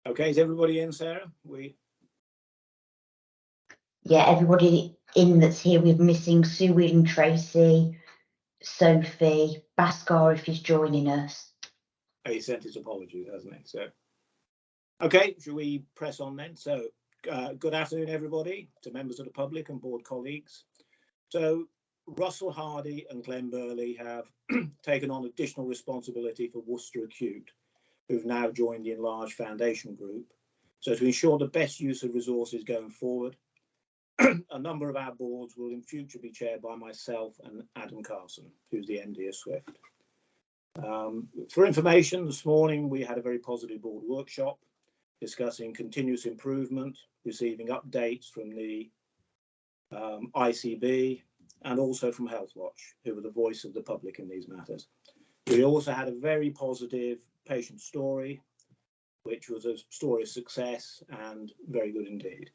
Okay, is everybody in, Sarah? Yeah, everybody in that's here. We're missing Sue Whelan Tracy, Sophie, Bhaskar if he's joining us. He sent his apologies, hasn't he? So, okay, shall we press on then? So, good afternoon, everybody, to members of the public and board colleagues. So, Russell Hardy and Glenn Burley have taken on additional responsibility for Worcester Acute, who've now joined the enlarged foundation group. So, to ensure the best use of resources going forward, a number of our boards will in future be chaired by myself and Adam Carson, who's the MD of SWFT. For information, this morning we had a very positive board workshop discussing continuous improvement, receiving updates from the ICB and also from Healthwatch, who are the voice of the public in these matters. We also had a very positive patient story, which was a story of success and very good indeed.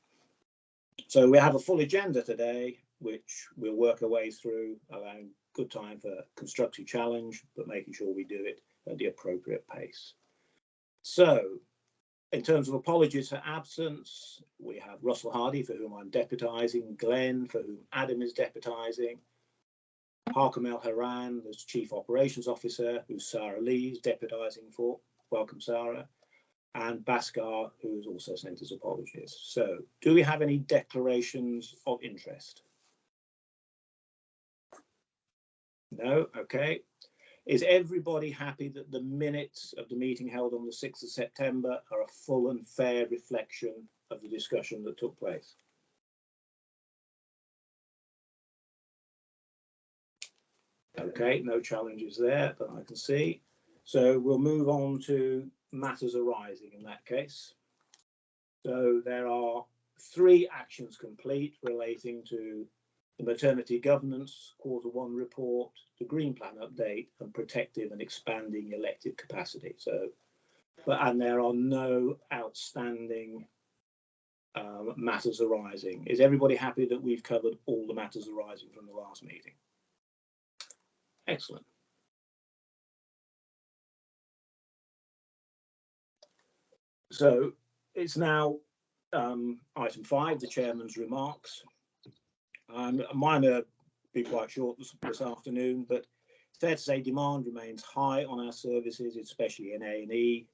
So we have a full agenda today, which we'll work our way through, allowing good time for constructive challenge, but making sure we do it at the appropriate pace. So in terms of apologies for absence, we have Russell Hardy, for whom I'm deputising, Glenn, for whom Adam is deputising, Harkam El Haran, as Chief Operations Officer, who Sarah Lee's deputising for. Welcome, Sarah. And Bhaskar, who has also sent his apologies. So, do we have any declarations of interest? No? Okay. Is everybody happy that the minutes of the meeting held on the 6th of September are a full and fair reflection of the discussion that took place? Okay, no challenges there that I can see. So we'll move on to matters arising in that case. So there are 3 actions complete relating to the maternity governance Q1 report, the Green Plan update, and protective and expanding elective capacity. So, and there are no outstanding matters arising. Is everybody happy that we've covered all the matters arising from the last meeting? Excellent. So it's now item 5, the chairman's remarks. Mine are be quite short this afternoon, but it's fair to say demand remains high on our services, especially in A&E,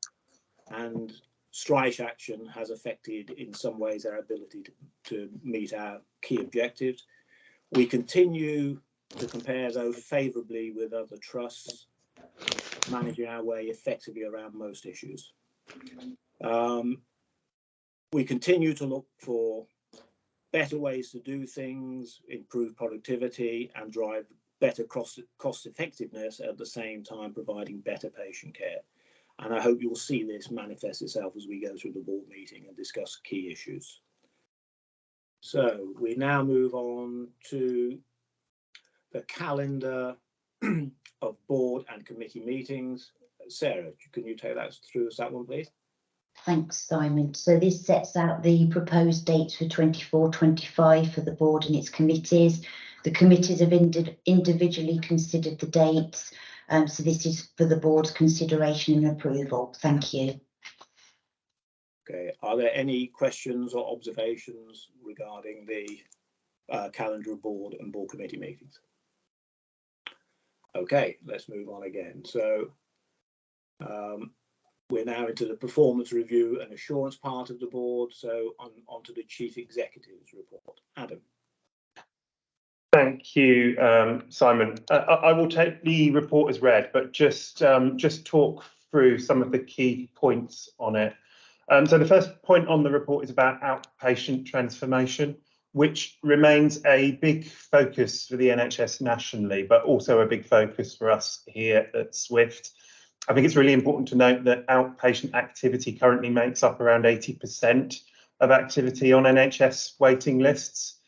and strike action has affected in some ways our ability to meet our key objectives. We continue to compare though favourably with other trusts, managing our way effectively around most issues. We continue to look for better ways to do things, improve productivity and drive better cost effectiveness, at the same time providing better patient care. And I hope you'll see this manifest itself as we go through the board meeting and discuss key issues. So we now move on to the calendar of board and committee meetings. Sarah, can you take that through us, that one, please? Thanks, Simon. So this sets out the proposed dates for 24-25 for the board and its committees. The committees have individually considered the dates. So this is for the board's consideration and approval. Thank you. Okay, are there any questions or observations regarding the calendar of board and board committee meetings? Okay, let's move on again. So we're now into the performance review and assurance part of the board. So on to the chief executive's report. Adam. Thank you, Simon. I will take the report as read, but just talk through some of the key points on it. So the first point on the report is about outpatient transformation, which remains a big focus for the NHS nationally, but also a big focus for us here at SWFT. I think it's really important to note that outpatient activity currently makes up around 80% of activity on NHS waiting lists.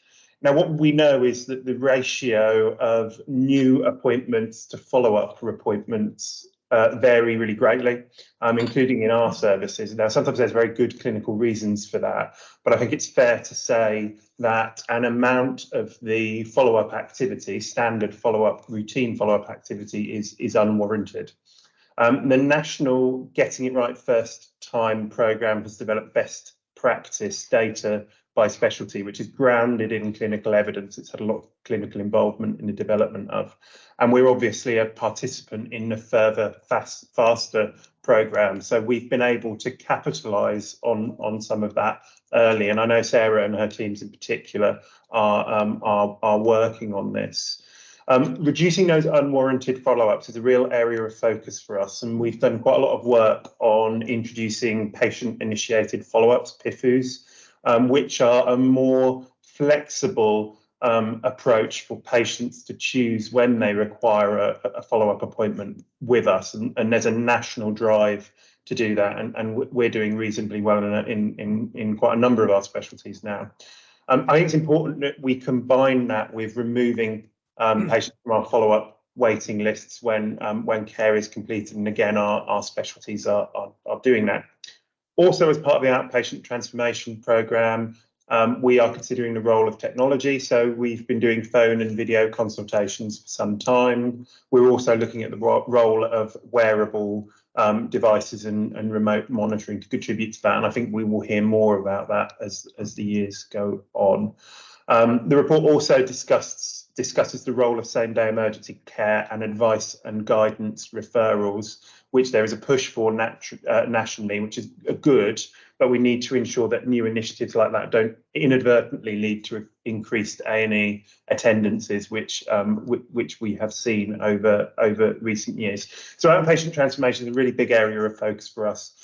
Now, what we know is that the ratio of new appointments to follow-up appointments vary really greatly, including in our services. Now, sometimes there's very good clinical reasons for that, but I think it's fair to say that an amount of the follow-up activity, standard follow-up, routine follow-up activity is unwarranted. The National Getting It Right First Time programme has developed best practice data by specialty, which is grounded in clinical evidence. It's had a lot of clinical involvement in the development of, and we're obviously a participant in the further faster programme. So we've been able to capitalise on some of that early, and I know Sarah and her teams in particular are working on this. Reducing those unwarranted follow-ups is a real area of focus for us, and we've done quite a lot of work on introducing patient-initiated follow-ups, PIFUs, which are a more flexible approach for patients to choose when they require a follow-up appointment with us, and there's a national drive to do that, and we're doing reasonably well in quite a number of our specialties now. I think it's important that we combine that with removing patients from our follow-up waiting lists when care is completed, and again our specialties are doing that. Also, as part of the outpatient transformation programme, we are considering the role of technology. So we've been doing phone and video consultations for some time. We're also looking at the role of wearable devices and remote monitoring to contribute to that. And I think we will hear more about that as the years go on. The report also discusses the role of same-day emergency care and advice and guidance referrals, which there is a push for nationally, which is good, but we need to ensure that new initiatives like that don't inadvertently lead to increased A&E attendances, which we have seen over recent years. So outpatient transformation is a really big area of focus for us.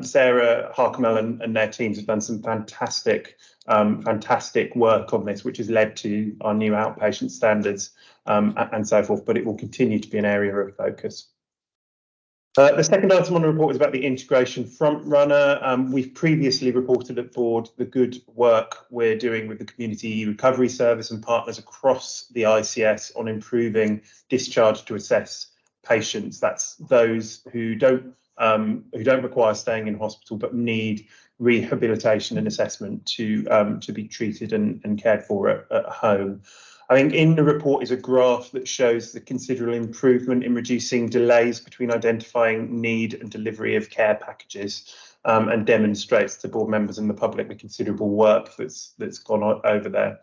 Sarah Harkamel and their teams have done some fantastic work on this, which has led to our new outpatient standards and so forth, but it will continue to be an area of focus. The second item on the report is about the integration front runner. We've previously reported at board the good work we're doing with the Community Recovery Service and partners across the ICS on improving discharge to assess patients. That's those who don't require staying in hospital but need rehabilitation and assessment to be treated and cared for at home. I think in the report is a graph that shows the considerable improvement in reducing delays between identifying need and delivery of care packages, and demonstrates to board members and the public the considerable work that's gone on over there.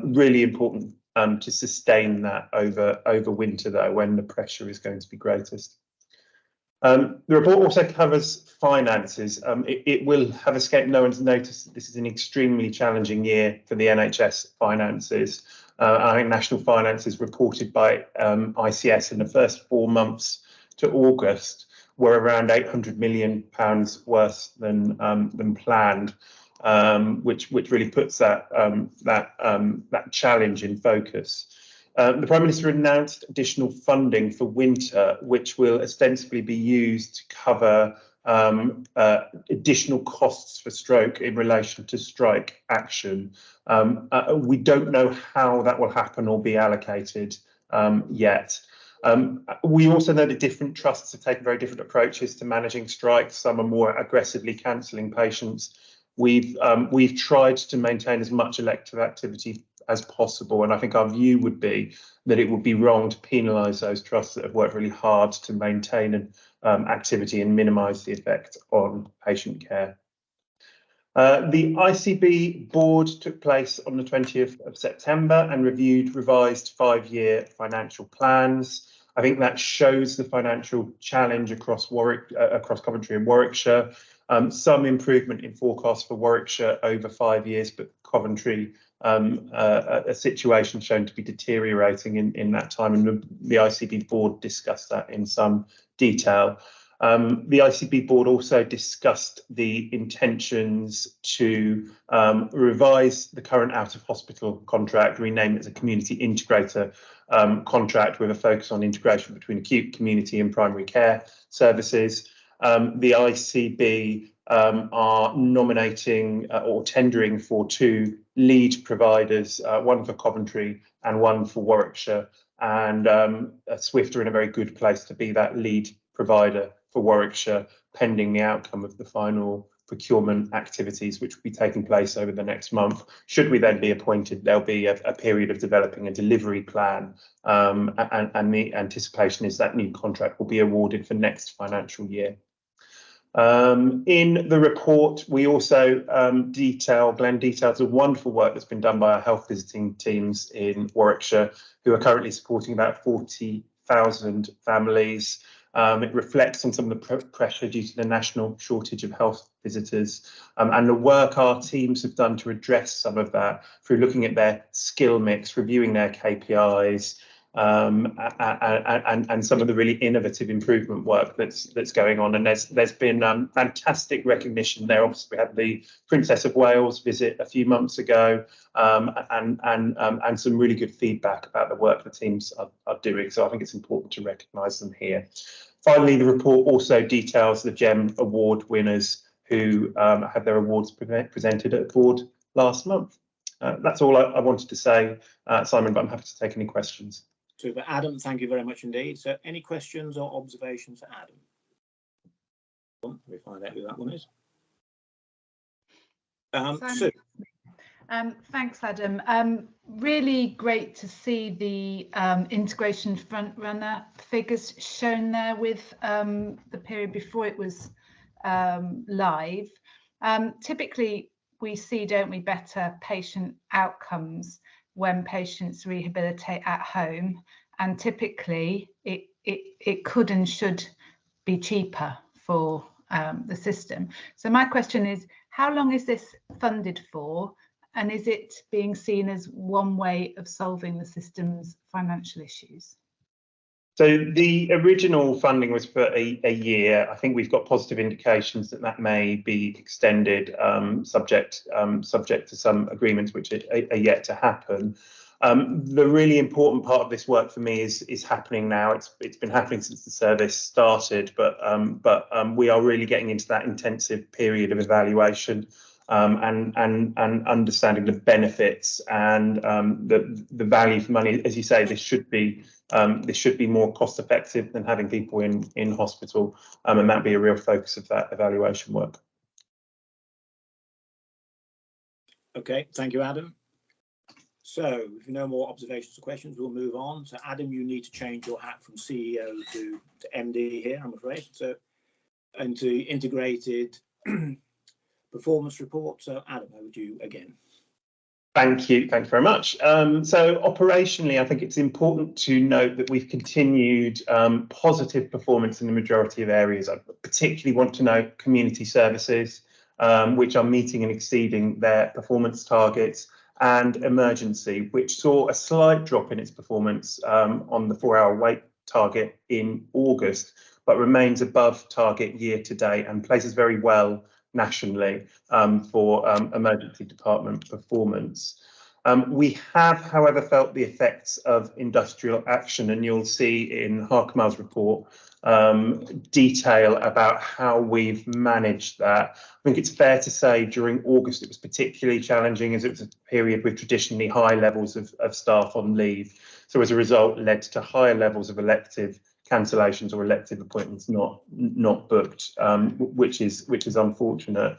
Really important to sustain that over winter though, when the pressure is going to be greatest. The report also covers finances. It will have escaped no one's notice that this is an extremely challenging year for the NHS finances. I think national finances reported by ICS in the first 4 months to August were around £800 million worse than planned, which really puts that challenge in focus. The Prime Minister announced additional funding for winter, which will ostensibly be used to cover additional costs for stroke in relation to strike action. We don't know how that will happen or be allocated yet. We also know that different trusts have taken very different approaches to managing strikes. Some are more aggressively cancelling patients. We've tried to maintain as much elective activity as possible, and I think our view would be that it would be wrong to penalise those trusts that have worked really hard to maintain activity and minimise the effect on patient care. The ICB board took place on the 20th of September and reviewed revised 5-year financial plans. I think that shows the financial challenge across Coventry and Warwickshire. Some improvement in forecasts for Warwickshire over 5 years, but Coventry a situation shown to be deteriorating in that time, and the ICB board discussed that in some detail. The ICB board also discussed the intentions to revise the current out-of-hospital contract, rename it as a community integrator contract with a focus on integration between acute, community and primary care services. The ICB are nominating or tendering for 2 lead providers, one for Coventry and one for Warwickshire, and SWFT are in a very good place to be that lead provider for Warwickshire, pending the outcome of the final procurement activities, which will be taking place over the next month. Should we then be appointed, there'll be a period of developing a delivery plan, and the anticipation is that new contract will be awarded for next financial year. In the report, we also Glenn details the wonderful work that's been done by our health visiting teams in Warwickshire, who are currently supporting about 40,000 families. It reflects on some of the pressure due to the national shortage of health visitors, and the work our teams have done to address some of that through looking at their skill mix, reviewing their KPIs, and some of the really innovative improvement work that's going on. And there's been fantastic recognition there. Obviously, we had the Princess of Wales visit a few months ago, and some really good feedback about the work the teams are doing. So I think it's important to recognise them here. Finally, the report also details the GEM award winners who had their awards presented at the board last month. That's all I wanted to say, Simon, but I'm happy to take any questions. Super. Adam, thank you very much indeed. So any questions or observations for Adam? Let me find out who that one is. Sue. Thanks, Adam. Really great to see the integration front runner figures shown there with the period before it was live. Typically, we see, don't we, better patient outcomes when patients rehabilitate at home, and typically it could and should be cheaper for the system. So my question is, how long is this funded for, and is it being seen as one way of solving the system's financial issues? So the original funding was for a year. I think we've got positive indications that may be extended, subject to some agreements which are yet to happen. The really important part of this work for me is happening now. It's been happening since the service started, but we are really getting into that intensive period of evaluation, and understanding the benefits and the value for money. As you say, this should be more cost effective than having people in hospital, and that'll be a real focus of that evaluation work. Okay, thank you, Adam. So if no more observations or questions, we'll move on. So Adam, you need to change your hat from CEO to MD here, I'm afraid. So into integrated performance report. So Adam, over to you again. Thank you very much. So operationally, I think it's important to note that we've continued positive performance in the majority of areas. I particularly want to note community services, which are meeting and exceeding their performance targets, and emergency, which saw a slight drop in its performance on the 4-hour wait target in August, but remains above target year to date and places very well nationally for emergency department performance. We have, however, felt the effects of industrial action, and you'll see in Harkamal's report detail about how we've managed that. I think it's fair to say during August it was particularly challenging, as it was a period with traditionally high levels of staff on leave. So as a result, led to higher levels of elective cancellations or elective appointments not booked, which is unfortunate.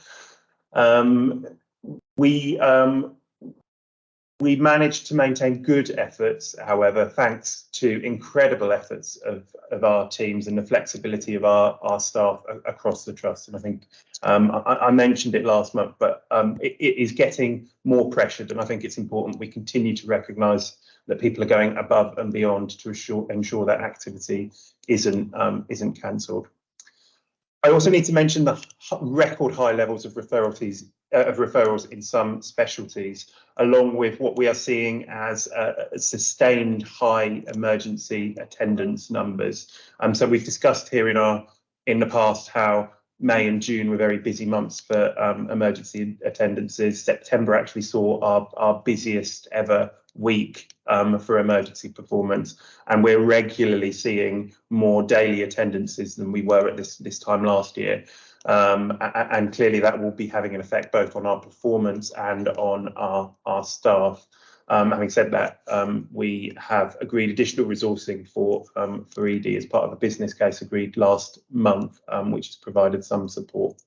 We managed to maintain good efforts, however, thanks to incredible efforts of our teams and the flexibility of our staff across the trust. And I think I mentioned it last month, but it is getting more pressured, and I think it's important we continue to recognise that people are going above and beyond to ensure that activity isn't cancelled. I also need to mention the record high levels of referrals in some specialties, along with what we are seeing as sustained high emergency attendance numbers. So we've discussed here in the past how May and June were very busy months for emergency attendances. September actually saw our busiest ever week for emergency performance, and we're regularly seeing more daily attendances than we were at this time last year. And clearly that will be having an effect both on our performance and on our staff. Having said that, we have agreed additional resourcing for ED as part of a business case agreed last month, which has provided some support.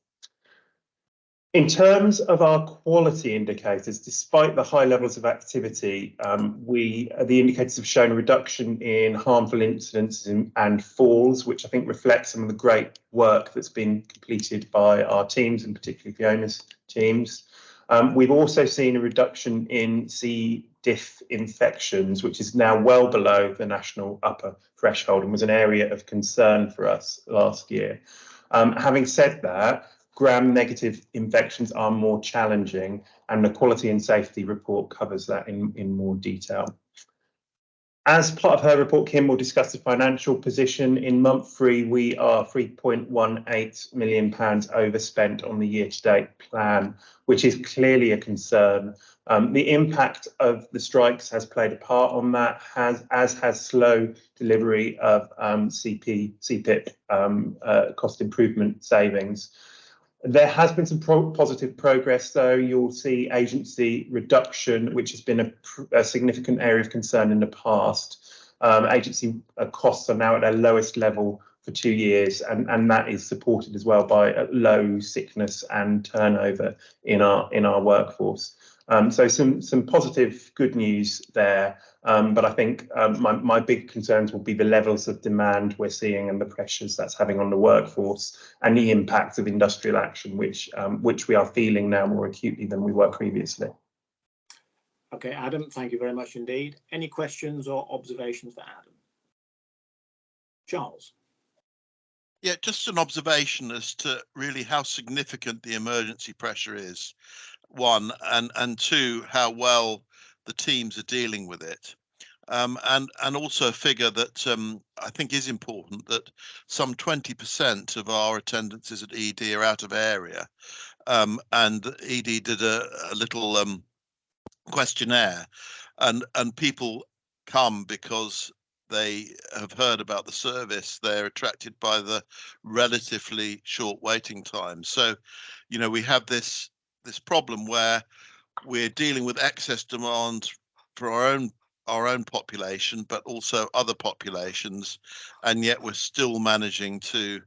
In terms of our quality indicators, despite the high levels of activity, the indicators have shown a reduction in harmful incidents and falls, which I think reflects some of the great work that's been completed by our teams, and particularly Fiona's teams. We've also seen a reduction in C. diff infections, which is now well below the national upper threshold and was an area of concern for us last year. Having said that, gram-negative infections are more challenging, and the quality and safety report covers that in more detail. As part of her report, Kim will discuss the financial position. In month 3, we are £3.18 million overspent on the year-to-date plan, which is clearly a concern. The impact of the strikes has played a part on that, as has slow delivery of CPIP cost improvement savings. There has been some positive progress, though. You'll see agency reduction, which has been a significant area of concern in the past. Agency costs are now at their lowest level for 2 years, and that is supported as well by low sickness and turnover in our workforce. So some positive good news there, but I think my big concerns will be the levels of demand we're seeing and the pressures that's having on the workforce, and the impact of industrial action, which we are feeling now more acutely than we were previously. Okay, Adam, thank you very much indeed. Any questions or observations for Adam? Charles? Yeah, just an observation as to really how significant the emergency pressure is, one, and two, how well the teams are dealing with it. And also a figure that I think is important, that some 20% of our attendances at ED are out of area. And ED did a little questionnaire, and people come because they have heard about the service. They're attracted by the relatively short waiting time. So, you know, we have this problem where we're dealing with excess demand for our own population, but also other populations, and yet we're still managing to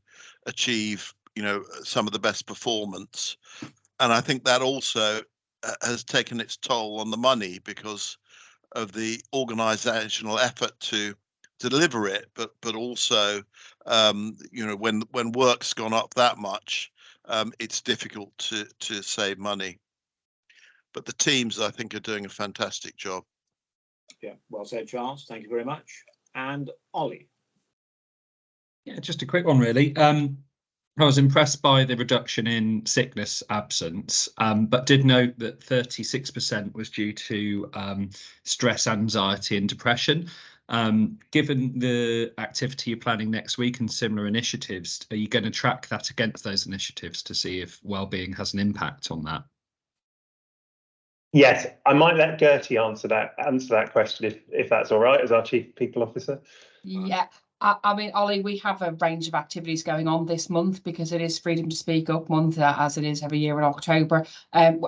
achieve, you know, some of the best performance. And I think that also has taken its toll on the money because of the organizational effort to deliver it, but also you know, when work's gone up that much, it's difficult to save money. But the teams, I think, are doing a fantastic job. Yeah, well said, Charles. Thank you very much. And Ollie? Yeah, just a quick one, really. I was impressed by the reduction in sickness absence, but did note that 36% was due to stress, anxiety and depression. Given the activity you're planning next week and similar initiatives, are you going to track that against those initiatives to see if wellbeing has an impact on that? Yes, I might let Gertie answer that question if that's all right, as our Chief People Officer. Yeah, I mean, Ollie, we have a range of activities going on this month because it is Freedom to Speak Up month, as it is every year in October.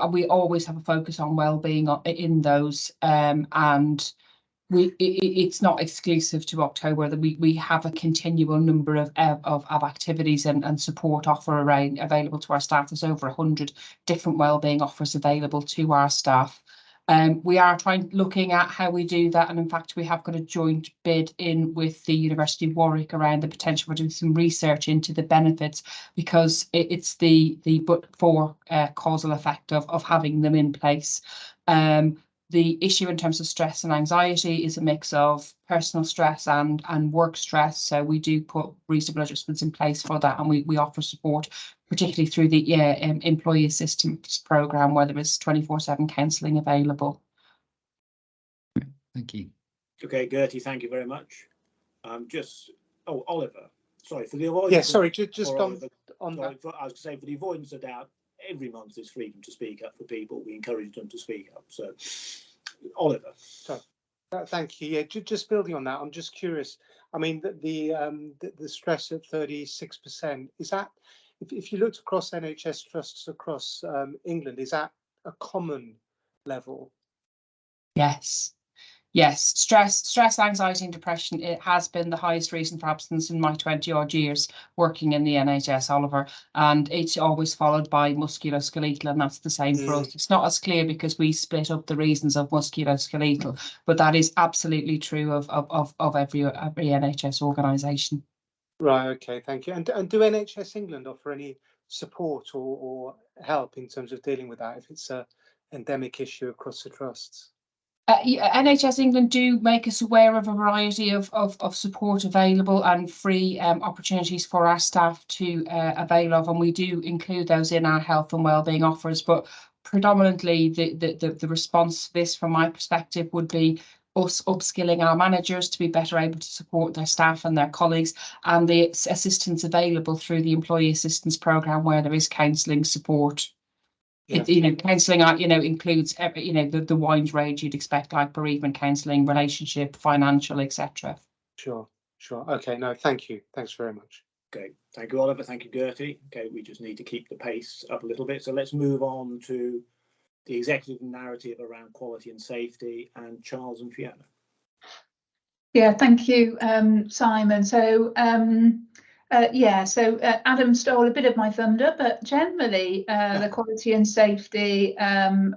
We always have a focus on wellbeing in those, and it's not exclusive to October. That we have a continual number of activities and support available to our staff. There's over 100 different wellbeing offers available to our staff. We are looking at how we do that, and in fact we have got a joint bid in with the University of Warwick around the potential for doing some research into the benefits, because it's the but-for causal effect of having them in place. The issue in terms of stress and anxiety is a mix of personal stress and work stress. So we do put reasonable adjustments in place for that, and we offer support, particularly through the employee assistance programme, where there is 24/7 counselling available. Thank you. Okay, Gertie, thank you very much. Oliver, sorry for the avoidance. Yeah, sorry, just on that. I was going to say, for the avoidance of doubt, every month is Freedom to Speak Up for people. We encourage them to speak up. So, Oliver. So, thank you. Yeah, just building on that, I'm just curious. I mean, the stress at 36%, is that, if you looked across NHS trusts across England, is that a common level? Yes. Yes, stress, anxiety and depression, it has been the highest reason for absence in my 20-odd years working in the NHS, Oliver, and it's always followed by musculoskeletal, and that's the same for us. It's not as clear because we split up the reasons of musculoskeletal, but that is absolutely true of every NHS organisation. Right, okay, thank you. And do NHS England offer any support or help in terms of dealing with that if it's a endemic issue across the trusts? NHS England do make us aware of a variety of support available and free opportunities for our staff to avail of, and we do include those in our health and wellbeing offers. But predominantly, the response to this, from my perspective, would be us upskilling our managers to be better able to support their staff and their colleagues, and the assistance available through the employee assistance programme where there is counselling support. Yeah. Counselling, includes, the wide range you'd expect, like bereavement counselling, relationship, financial, etc. Sure. Okay, no, thank you. Thanks very much. Okay, thank you, Oliver. Thank you, Gertie. Okay, we just need to keep the pace up a little bit. So let's move on to the executive narrative around quality and safety, and Charles and Fiona. Yeah, thank you, Simon. So Adam stole a bit of my thunder, but generally the quality and safety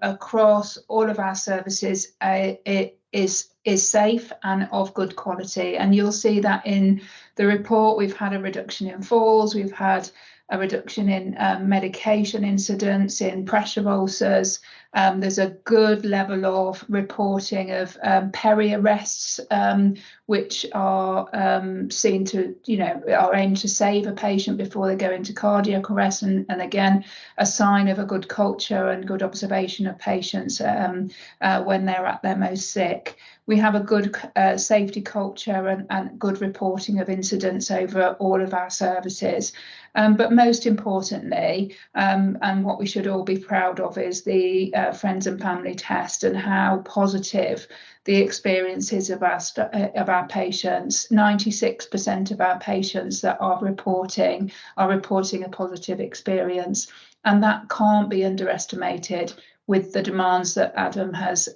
across all of our services it is safe and of good quality, and you'll see that in the report. We've had a reduction in falls, we've had a reduction in medication incidents, in pressure ulcers. There's a good level of reporting of peri-arrests, which are seen to, are aimed to save a patient before they go into cardiac arrest, and again, a sign of a good culture and good observation of patients when they're at their most sick. We have a good safety culture and good reporting of incidents over all of our services. But most importantly, and what we should all be proud of, is the friends and family test and how positive the experiences of our patients. 96% of our patients that are reporting a positive experience, and that can't be underestimated with the demands that Adam has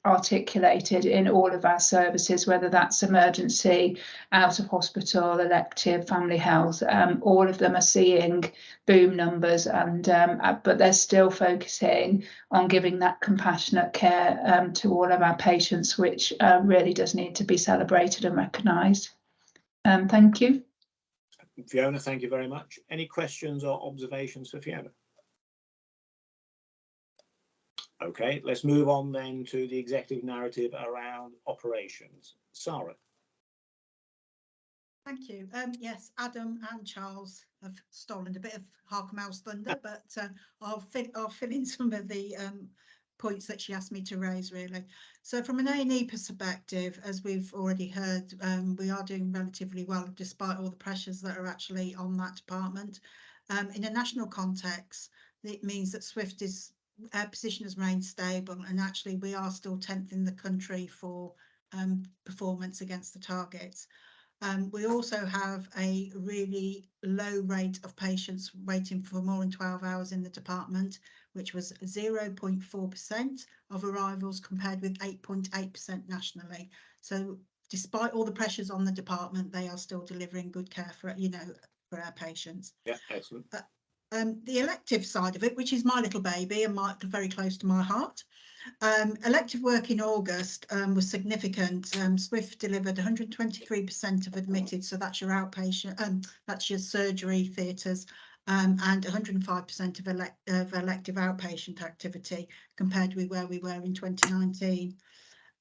articulated in all of our services, whether that's emergency, out of hospital, elective, family health. All of them are seeing boom numbers, and but they're still focusing on giving that compassionate care to all of our patients, which really does need to be celebrated and recognised. Thank you. Fiona, thank you very much. Any questions or observations for Fiona? Okay, let's move on then to the executive narrative around operations. Sarah. Thank you. Yes, Adam and Charles have stolen a bit of Harkermouth's thunder, but I'll fill in some of the points that she asked me to raise, really. So from an A&E perspective, as we've already heard, we are doing relatively well despite all the pressures that are actually on that department. In a national context, it means that SWFT's position has remained stable, and actually we are still 10th in the country for performance against the targets. We also have a really low rate of patients waiting for more than 12 hours in the department, which was 0.4% of arrivals compared with 8.8% nationally. So despite all the pressures on the department, they are still delivering good care for our patients. Yeah, excellent. The elective side of it, which is my little baby and very close to my heart. Elective work in August was significant. SWFT delivered 123% of admitted, so that's your outpatient, that's your surgery theatres, and 105% of elective outpatient activity compared with where we were in 2019.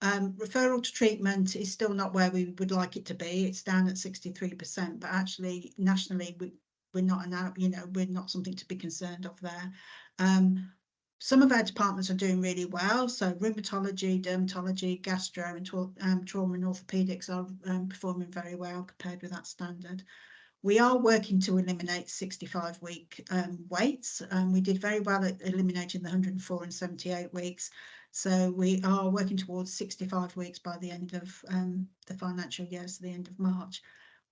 Referral to treatment is still not where we would like it to be. It's down at 63%, but actually nationally we're not something to be concerned of there. Some of our departments are doing really well. So rheumatology, dermatology, gastro, and trauma and orthopaedics are performing very well compared with that standard. We are working to eliminate 65-week waits. We did very well at eliminating the 104 and 78 weeks. So we are working towards 65 weeks by the end of the financial year, so the end of March.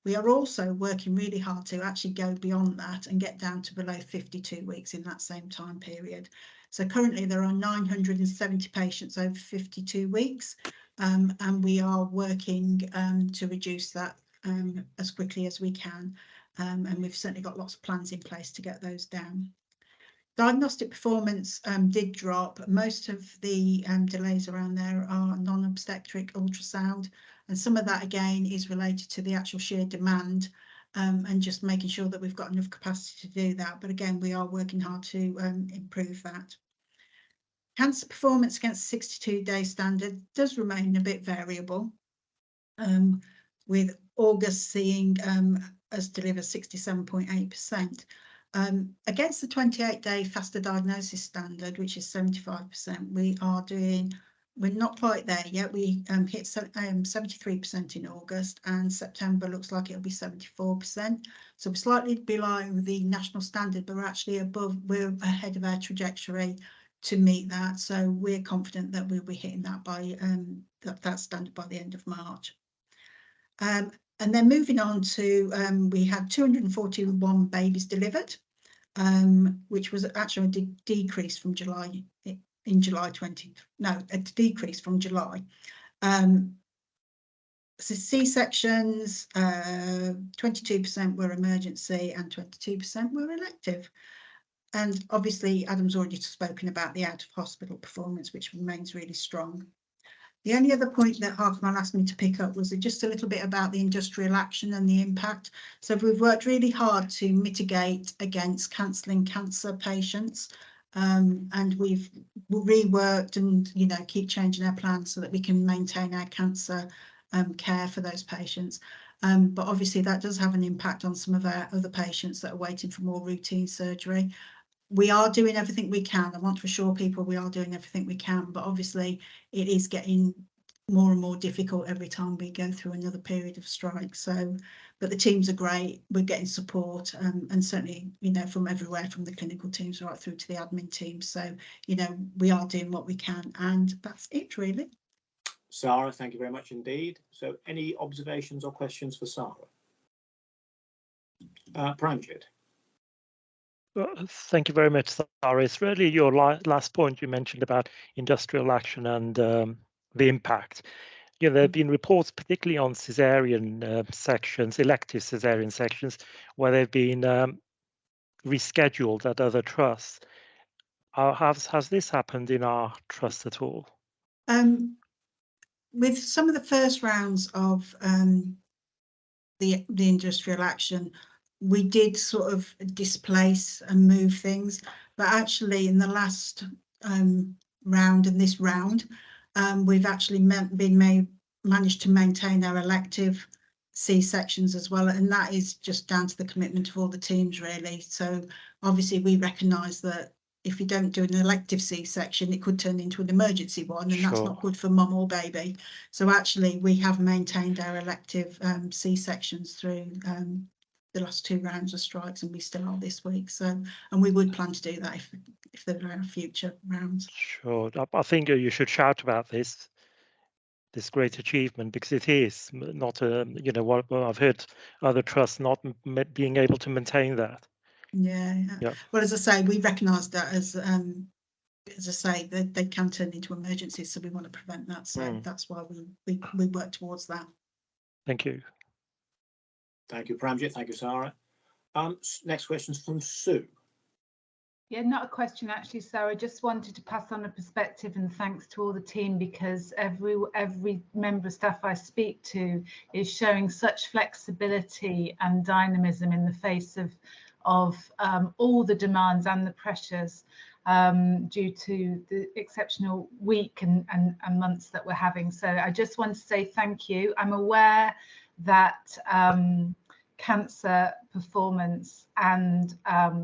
We are also working really hard to actually go beyond that and get down to below 52 weeks in that same time period. So currently there are 970 patients over 52 weeks. and we are working to reduce that as quickly as we can, and we've certainly got lots of plans in place to get those down. Diagnostic performance did drop. Most of the delays around there are non-obstetric ultrasound, and some of that again is related to the actual sheer demand, and just making sure that we've got enough capacity to do that. But again, we are working hard to improve that. Cancer performance against 62-day standard does remain a bit variable, with August seeing us deliver 67.8%. Against the 28-day faster diagnosis standard, which is 75%, we're not quite there yet. We hit 73% in August, and September looks like it'll be 74%. So we're slightly below the national standard, but we're actually we're ahead of our trajectory to meet that. So we're confident that we'll be hitting that by that standard by the end of March. And then moving on to, we had 241 babies delivered, which was actually a decrease from July, a decrease from July. So C-sections, 22% were emergency and 22% were elective. And obviously, Adam's already spoken about the out-of-hospital performance, which remains really strong. The only other point that Harkman asked me to pick up was just a little bit about the industrial action and the impact. So we've worked really hard to mitigate against cancelling cancer patients, and we've reworked and, you know, keep changing our plans so that we can maintain our cancer care for those patients. But obviously that does have an impact on some of our other patients that are waiting for more routine surgery. We are doing everything we can. I want to assure people we are doing everything we can, but obviously it is getting more and more difficult every time we go through another period of strike. So, but the teams are great. We're getting support, and certainly, you know, from everywhere, from the clinical teams right through to the admin teams. So, you know, we are doing what we can, and that's it really. Sarah, thank you very much indeed. So any observations or questions for Sarah? Pranjit. Well, thank you very much, Sarah. It's really your last point you mentioned about industrial action and the impact. You know, there have been reports, particularly on caesarean sections, elective caesarean sections, where they've been rescheduled at other trusts. Has this happened in our trust at all? With some of the first rounds of the industrial action, we did sort of displace and move things, but actually in the last round and this round, we've actually managed to maintain our elective C-sections as well, and that is just down to the commitment of all the teams really. So obviously we recognise that if you don't do an elective C-section, it could turn into an emergency one, and that's not good for mum or baby. So actually we have maintained our elective C-sections through the last 2 rounds of strikes, and we still are this week. So, and we would plan to do that if there are future rounds. Sure. I think you should shout about this great achievement, because it is not a, you know, what I've heard other trusts not being able to maintain that. Yeah. Well, as I say, we recognise that as I say, they can turn into emergencies, so we want to prevent that. So that's why we work towards that. Thank you. Thank you, Pramjit. Thank you, Sarah. Next question is from Sue. Yeah, not a question actually, Sarah. Just wanted to pass on a perspective and thanks to all the team, because every member of staff I speak to is showing such flexibility and dynamism in the face of all the demands and the pressures due to the exceptional week and months that we're having. So I just want to say thank you. I'm aware that cancer performance and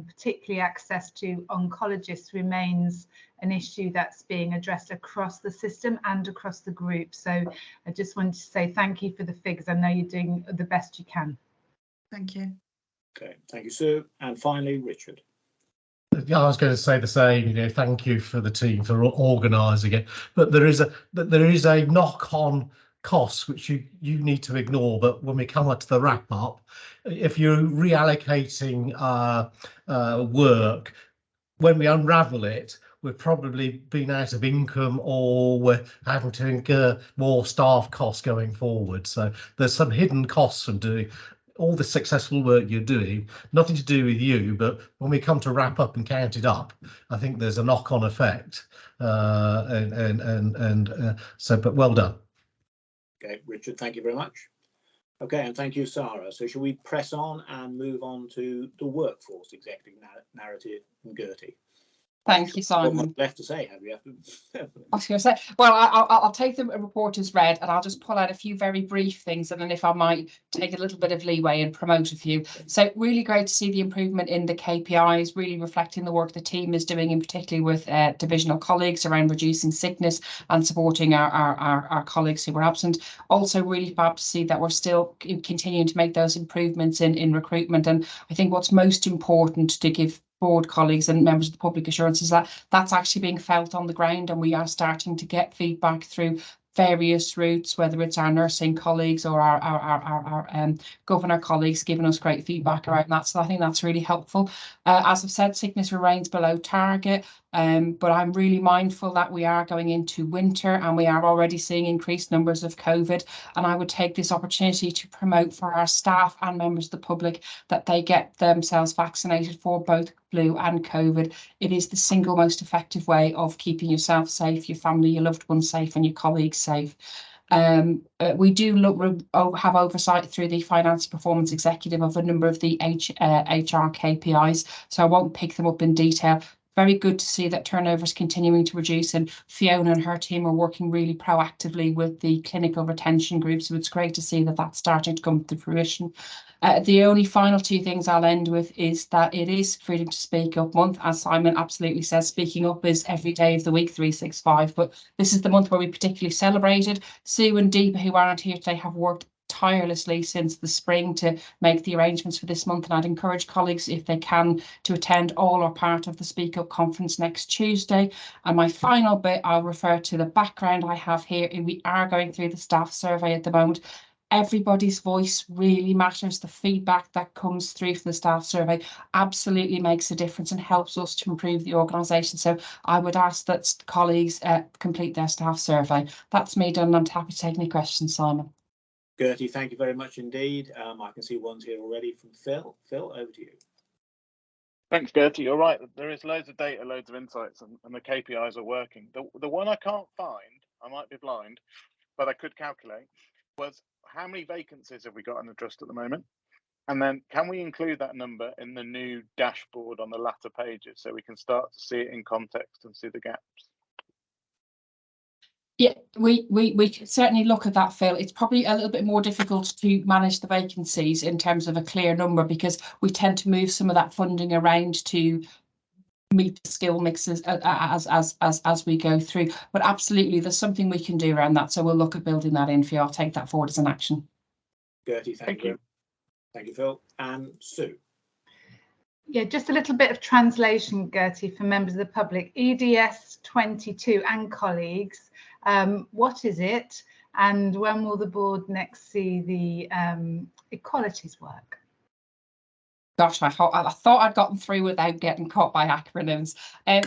particularly access to oncologists remains an issue that's being addressed across the system and across the group. So I just wanted to say thank you for the figures. I know you're doing the best you can. Thank you. Okay, thank you, Sue. And finally, Richard. Yeah, I was going to say the same. You know, thank you for the team for organising it. But there is a knock-on cost which you need to ignore. But when we come to the wrap up, if you're reallocating work, when we unravel it, we've probably been out of income, or we're having to incur more staff costs going forward. So there's some hidden costs from doing all the successful work you're doing, nothing to do with you, but when we come to wrap up and count it up, I think there's a knock-on effect. So, but well done. Okay, Richard, thank you very much. Okay, and thank you, Sarah. So shall we press on and move on to the workforce executive narrative and Gertie? Thank you, Simon. What left to say, have you? I was going to say, well, I'll take the report as read, and I'll just pull out a few very brief things, and then if I might take a little bit of leeway and promote a few. So really great to see the improvement in the KPIs, really reflecting the work the team is doing, in particularly with divisional colleagues around reducing sickness and supporting our colleagues who were absent. Also really fab to see that we're still continuing to make those improvements in recruitment. And I think what's most important to give board colleagues and members of the public assurance is that that's actually being felt on the ground, and we are starting to get feedback through various routes, whether it's our nursing colleagues or our governor colleagues giving us great feedback around that. So I think that's really helpful. As I've said, sickness remains below target, but I'm really mindful that we are going into winter and we are already seeing increased numbers of COVID. And I would take this opportunity to promote for our staff and members of the public that they get themselves vaccinated for both flu and COVID. It is the single most effective way of keeping yourself safe, your family, your loved ones safe, and your colleagues safe. We do have oversight through the finance performance executive of a number of the HR KPIs, so I won't pick them up in detail. Very good to see that turnover is continuing to reduce, and Fiona and her team are working really proactively with the clinical retention group, so it's great to see that that's starting to come to fruition. The only final two things I'll end with is that it is Freedom to Speak Up month. As Simon absolutely says, speaking up is every day of the week, 365, but this is the month where we particularly celebrated. Sue and Deepa, who aren't here today, have worked tirelessly since the spring to make the arrangements for this month, and I'd encourage colleagues, if they can, to attend all or part of the Speak Up conference next Tuesday. And my final bit, I'll refer to the background I have here. We are going through the staff survey at the moment. Everybody's voice really matters. The feedback that comes through from the staff survey absolutely makes a difference and helps us to improve the organisation. So I would ask that colleagues complete their staff survey. That's me done. I'm happy to take any questions, Simon. Gertie, thank you very much indeed. I can see one's here already from Phil. Phil, over to you. Thanks, Gertie. You're right. There is loads of data, loads of insights, and the KPIs are working. The one I can't find, I might be blind, but I could calculate, was how many vacancies have we got in the trust at the moment? And then can we include that number in the new dashboard on the latter pages so we can start to see it in context and see the gaps? Yeah, we can certainly look at that, Phil. It's probably a little bit more difficult to manage the vacancies in terms of a clear number, because we tend to move some of that funding around to meet the skill mixes as we go through. But absolutely, there's something we can do around that. So we'll look at building that in for you. I'll take that forward as an action. Gertie, thank you. Thank you, Phil. And Sue. Yeah, just a little bit of translation, Gertie, for members of the public. EDS 22 and colleagues, what is it? And when will the board next see the equalities work? Gosh, I thought I'd gotten through without getting caught by acronyms.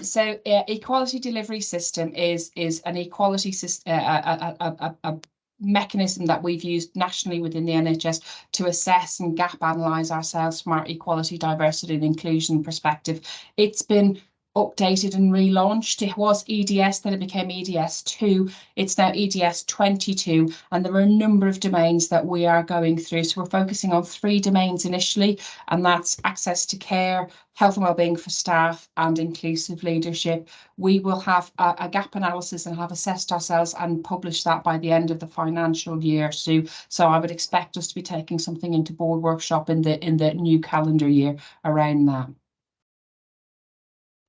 So equality delivery system is an equality system, a mechanism that we've used nationally within the NHS to assess and gap analyse ourselves from our equality, diversity and inclusion perspective. It's been updated and relaunched. It was EDS, then it became EDS2. It's now EDS22, and there are a number of domains that we are going through. So we're focusing on 3 domains initially, and that's access to care, health and wellbeing for staff, and inclusive leadership. We will have a gap analysis and have assessed ourselves and published that by the end of the financial year. So I would expect us to be taking something into board workshop in the new calendar year around that.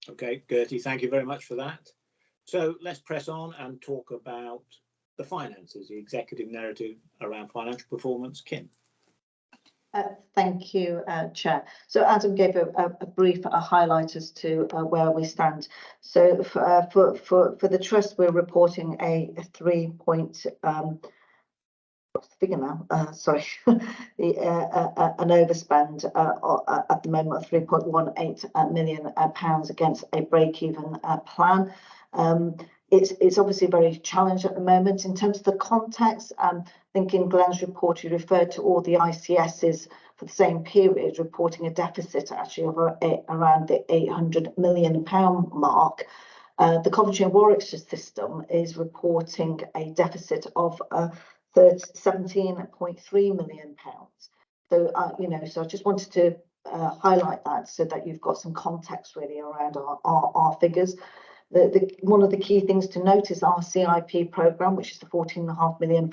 Okay, Gertie, thank you very much for that. So let's press on and talk about the finances, the executive narrative around financial performance. Kim. Thank you, Chair. So Adam gave a brief highlight as to where we stand. So for the trust, we're reporting a 3.3 figure now. Sorry, an overspend at the moment of £3.18 million against a break-even plan. It's obviously very challenged at the moment. In terms of the context, I think in Glenn's report he referred to all the ICSs for the same period reporting a deficit actually of around the £800 million mark. The Coventry and Warwickshire system is reporting a deficit of £17.3 million. So so I just wanted to highlight that so that you've got some context really around our figures. One of the key things to note is our CIP programme, which is the £14.5 million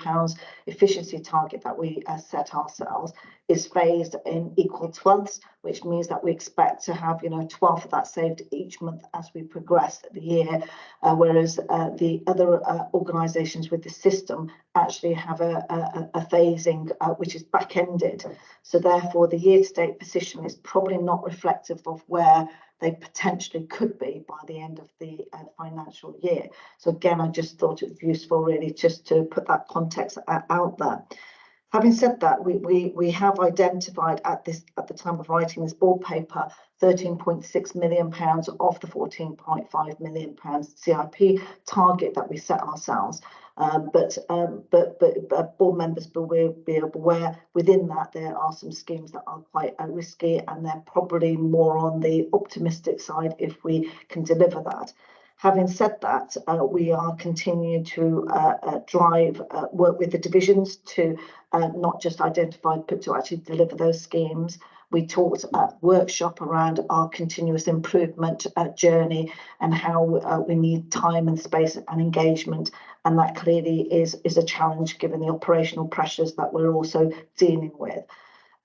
efficiency target that we set ourselves, is phased in equal 12ths, which means that we expect to have 12th of that saved each month as we progress the year, whereas the other organisations with the system actually have a phasing which is back-ended. So therefore the year-to-date position is probably not reflective of where they potentially could be by the end of the financial year. So again, I just thought it was useful really just to put that context out there. Having said that, we have identified at the time of writing this board paper £13.6 million of the £14.5 million CIP target that we set ourselves. But board members will be aware within that there are some schemes that are quite risky, and they're probably more on the optimistic side if we can deliver that. Having said that, we are continuing to work with the divisions to not just identify but to actually deliver those schemes. We talked at workshop around our continuous improvement journey and how we need time and space and engagement, and that clearly is a challenge given the operational pressures that we're also dealing with.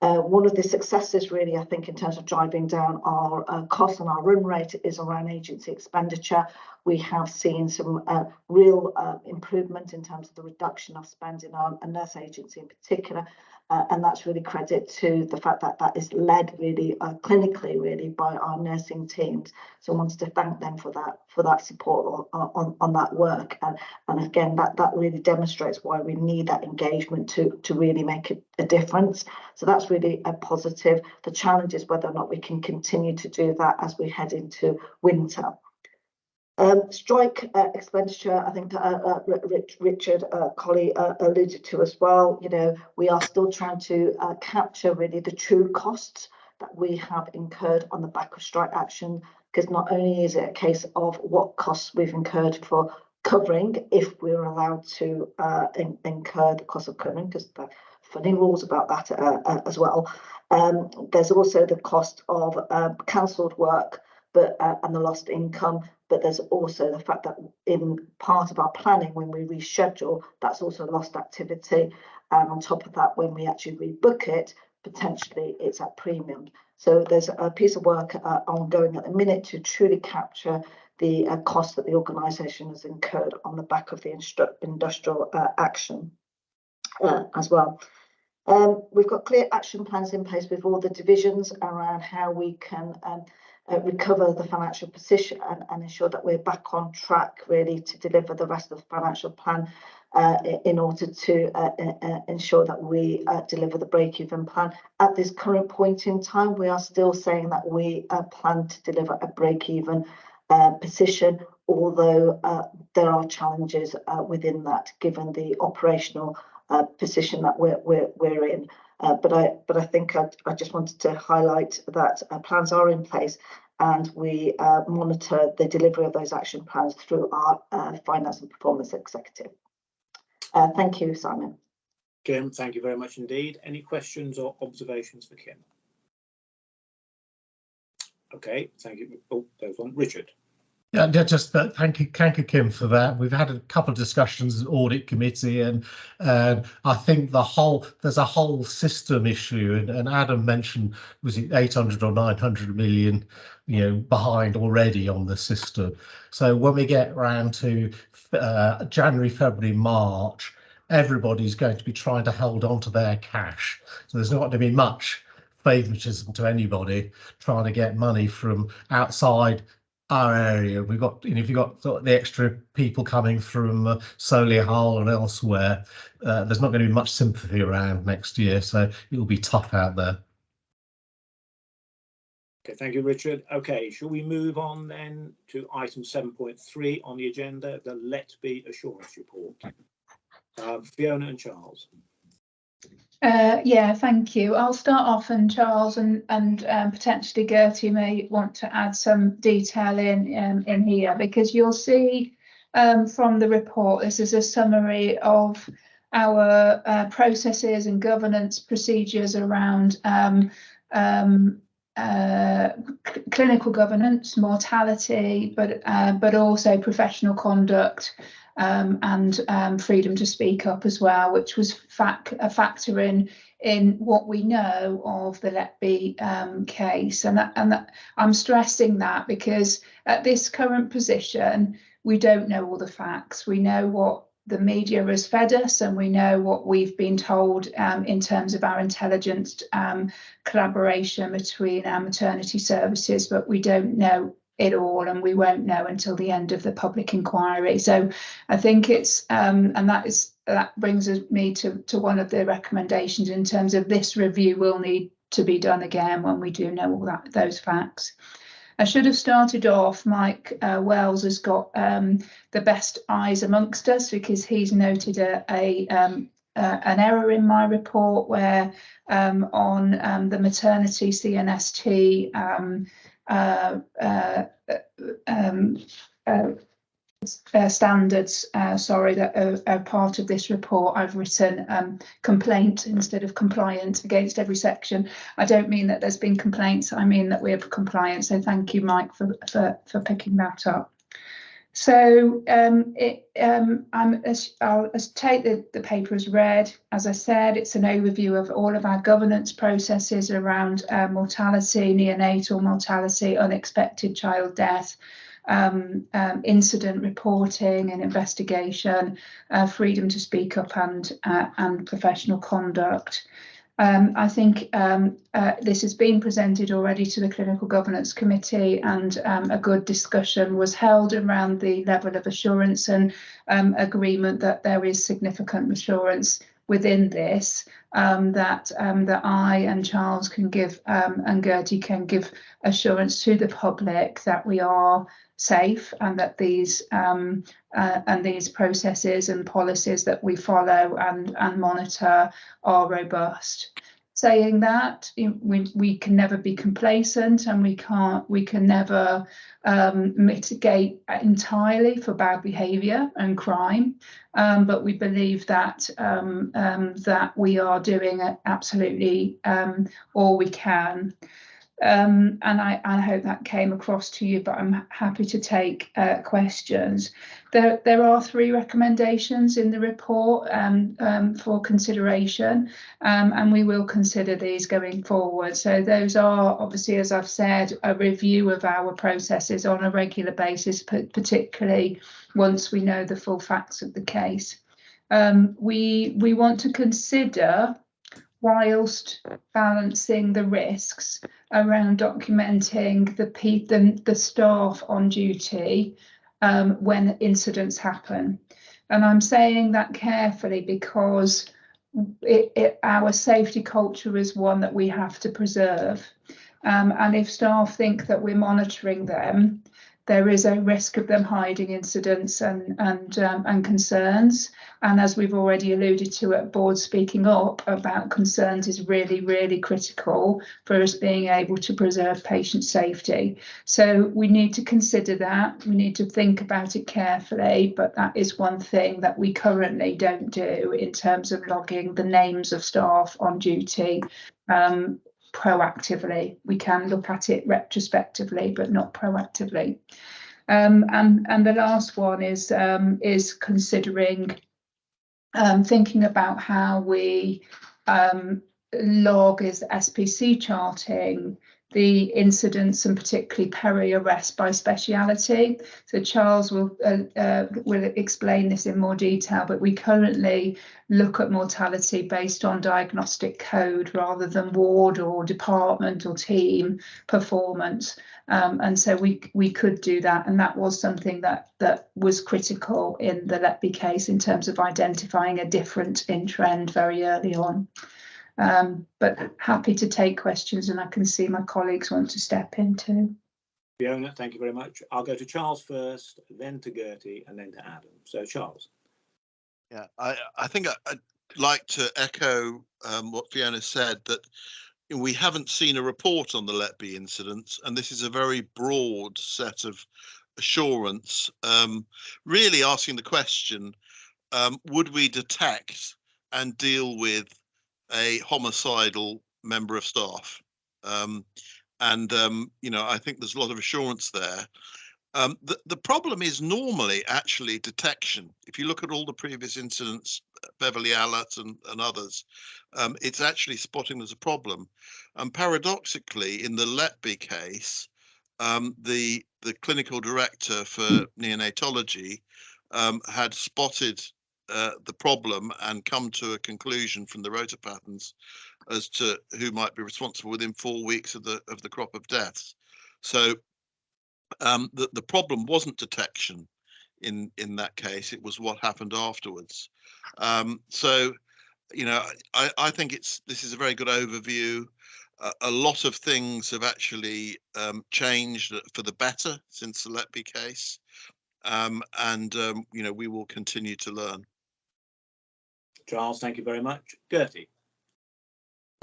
One of the successes really, I think, in terms of driving down our costs and our run rate is around agency expenditure. We have seen some real improvement in terms of the reduction of spend in our nurse agency in particular, and that's really credit to the fact that that is led really clinically really by our nursing teams. So I wanted to thank them for that support on that work, and again that really demonstrates why we need that engagement to really make a difference. So that's really a positive. The challenge is whether or not we can continue to do that as we head into winter. Strike expenditure, I think Richard Colley alluded to as well. We are still trying to capture really the true costs that we have incurred on the back of strike action, because not only is it a case of what costs we've incurred for covering, if we're allowed to incur the cost of covering, because there are funny rules about that as well. There's also the cost of cancelled work and the lost income, but there's also the fact that in part of our planning, when we reschedule, that's also lost activity, and on top of that, when we actually rebook it, potentially it's at premium. So there's a piece of work ongoing at the minute to truly capture the cost that the organisation has incurred on the back of the industrial action as well. We've got clear action plans in place with all the divisions around how we can recover the financial position and ensure that we're back on track really to deliver the rest of the financial plan in order to ensure that we deliver the break-even plan. At this current point in time, we are still saying that we plan to deliver a break-even position, although there are challenges within that given the operational position that we're in. But I think I just wanted to highlight that plans are in place, and we monitor the delivery of those action plans through our finance and performance executive. Thank you, Simon. Kim, thank you very much indeed. Any questions or observations for Kim? Okay, thank you. Oh, there's one. Richard. Yeah, just thank you, Kim, for that. We've had a couple of discussions at audit committee, and I think there's a whole system issue. And Adam mentioned, was it 800 or 900 million, behind already on the system. So when we get around to January, February, March, everybody's going to be trying to hold on to their cash. So there's not going to be much favouritism to anybody trying to get money from outside our area. We've got, you know, if you've got sort of the extra people coming from Solihull and elsewhere, there's not going to be much sympathy around next year, so it'll be tough out there. Okay, thank you, Richard. Okay, shall we move on then to item 7.3 on the agenda, the Let Be Assurance Report? Fiona and Charles. Yeah, thank you. I'll start off, and Charles and potentially Gertie may want to add some detail in here, because you'll see from the report, this is a summary of our processes and governance procedures around clinical governance, mortality, but also professional conduct, and freedom to speak up as well, which was a factor in what we know of the Let Be case. And I'm stressing that because at this current position, we don't know all the facts. We know what the media has fed us, and we know what we've been told in terms of our intelligence collaboration between our maternity services, but we don't know it all, and we won't know until the end of the public inquiry. So I think it's and that brings me to one of the recommendations in terms of this review will need to be done again when we do know all those facts. I should have started off, Mike Wells has got the best eyes amongst us, because he's noted an error in my report where on the maternity CNST standards, sorry, that are part of this report, I've written complaint instead of compliant against every section. I don't mean that there's been complaints, I mean that we have compliance. So thank you, Mike, for picking that up. So I'll take the paper as read. As I said, it's an overview of all of our governance processes around mortality, neonatal mortality, unexpected child death, incident reporting and investigation, freedom to speak up, and professional conduct. I think this has been presented already to the Clinical Governance Committee, and a good discussion was held around the level of assurance and agreement that there is significant assurance within this, that I and Charles can give and Gertie can give assurance to the public that we are safe, and that these processes and policies that we follow and monitor are robust. Saying that, we can never be complacent, and we can never mitigate entirely for bad behaviour and crime, but we believe that that we are doing absolutely all we can. And I hope that came across to you, but I'm happy to take questions. There are 3 recommendations in the report for consideration, and we will consider these going forward. So those are obviously, as I've said, a review of our processes on a regular basis, particularly once we know the full facts of the case. We want to consider, whilst balancing the risks around documenting the staff on duty when incidents happen. And I'm saying that carefully because our safety culture is one that we have to preserve. And if staff think that we're monitoring them, there is a risk of them hiding incidents and concerns. And as we've already alluded to at board, speaking up about concerns is really, really critical for us being able to preserve patient safety. So we need to consider that. We need to think about it carefully, but that is one thing that we currently don't do in terms of logging the names of staff on duty proactively. We can look at it retrospectively, but not proactively. And the last one is considering thinking about how we log as SPC charting the incidents and particularly peri-arrest by speciality. So Charles will explain this in more detail, but we currently look at mortality based on diagnostic code rather than ward or department or team performance. And so we could do that, and that was something that was critical in the Letby case in terms of identifying a difference in trend very early on. But happy to take questions, and I can see my colleagues want to step in too. Fiona, thank you very much. I'll go to Charles first, then to Gertie, and then to Adam. So Charles. Yeah, I think I'd like to echo what Fiona said, that we haven't seen a report on the Letby incidents, and this is a very broad set of assurance, really asking the question, would we detect and deal with a homicidal member of staff? You know, I think there's a lot of assurance there. The problem is normally actually detection. If you look at all the previous incidents, Beverly Allott and others, it's actually spotting there's a problem. And paradoxically, in the Letby case, the clinical director for neonatology had spotted the problem and come to a conclusion from the rota patterns as to who might be responsible within 4 weeks of the crop of deaths. So the problem wasn't detection in that case, it was what happened afterwards. So, you know, I think this is a very good overview. A lot of things have actually changed for the better since the Letby case, you know, we will continue to learn. Charles, thank you very much. Gertie.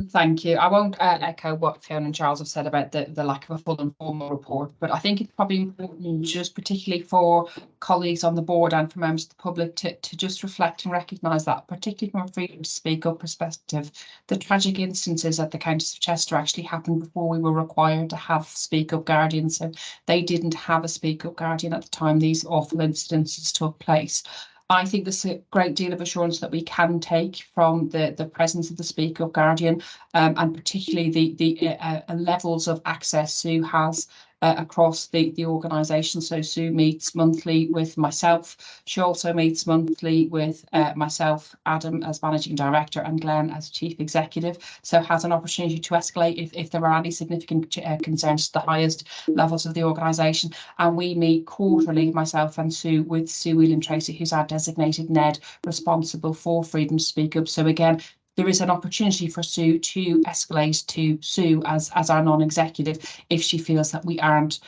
Thank you. I won't echo what Fiona and Charles have said about the lack of a full and formal report, but I think it's probably important, just particularly for colleagues on the board and for members of the public, to just reflect and recognise that, particularly from a freedom to speak up perspective, the tragic instances at the Countess of Chester actually happened before we were required to have speak up guardians. So they didn't have a speak up guardian at the time these awful incidences took place. I think there's a great deal of assurance that we can take from the presence of the Speak Up Guardian, and particularly the levels of access Sue has across the organisation. So Sue meets monthly with myself. She also meets monthly with myself, Adam as Managing Director, and Glenn as Chief Executive. So has an opportunity to escalate if there are any significant concerns to the highest levels of the organisation. And we meet quarterly, myself and Sue, with Sue Whelan-Tracy, who's our designated NED responsible for Freedom to Speak Up. So again, there is an opportunity for Sue to escalate to Sue as our non-executive if she feels that we aren't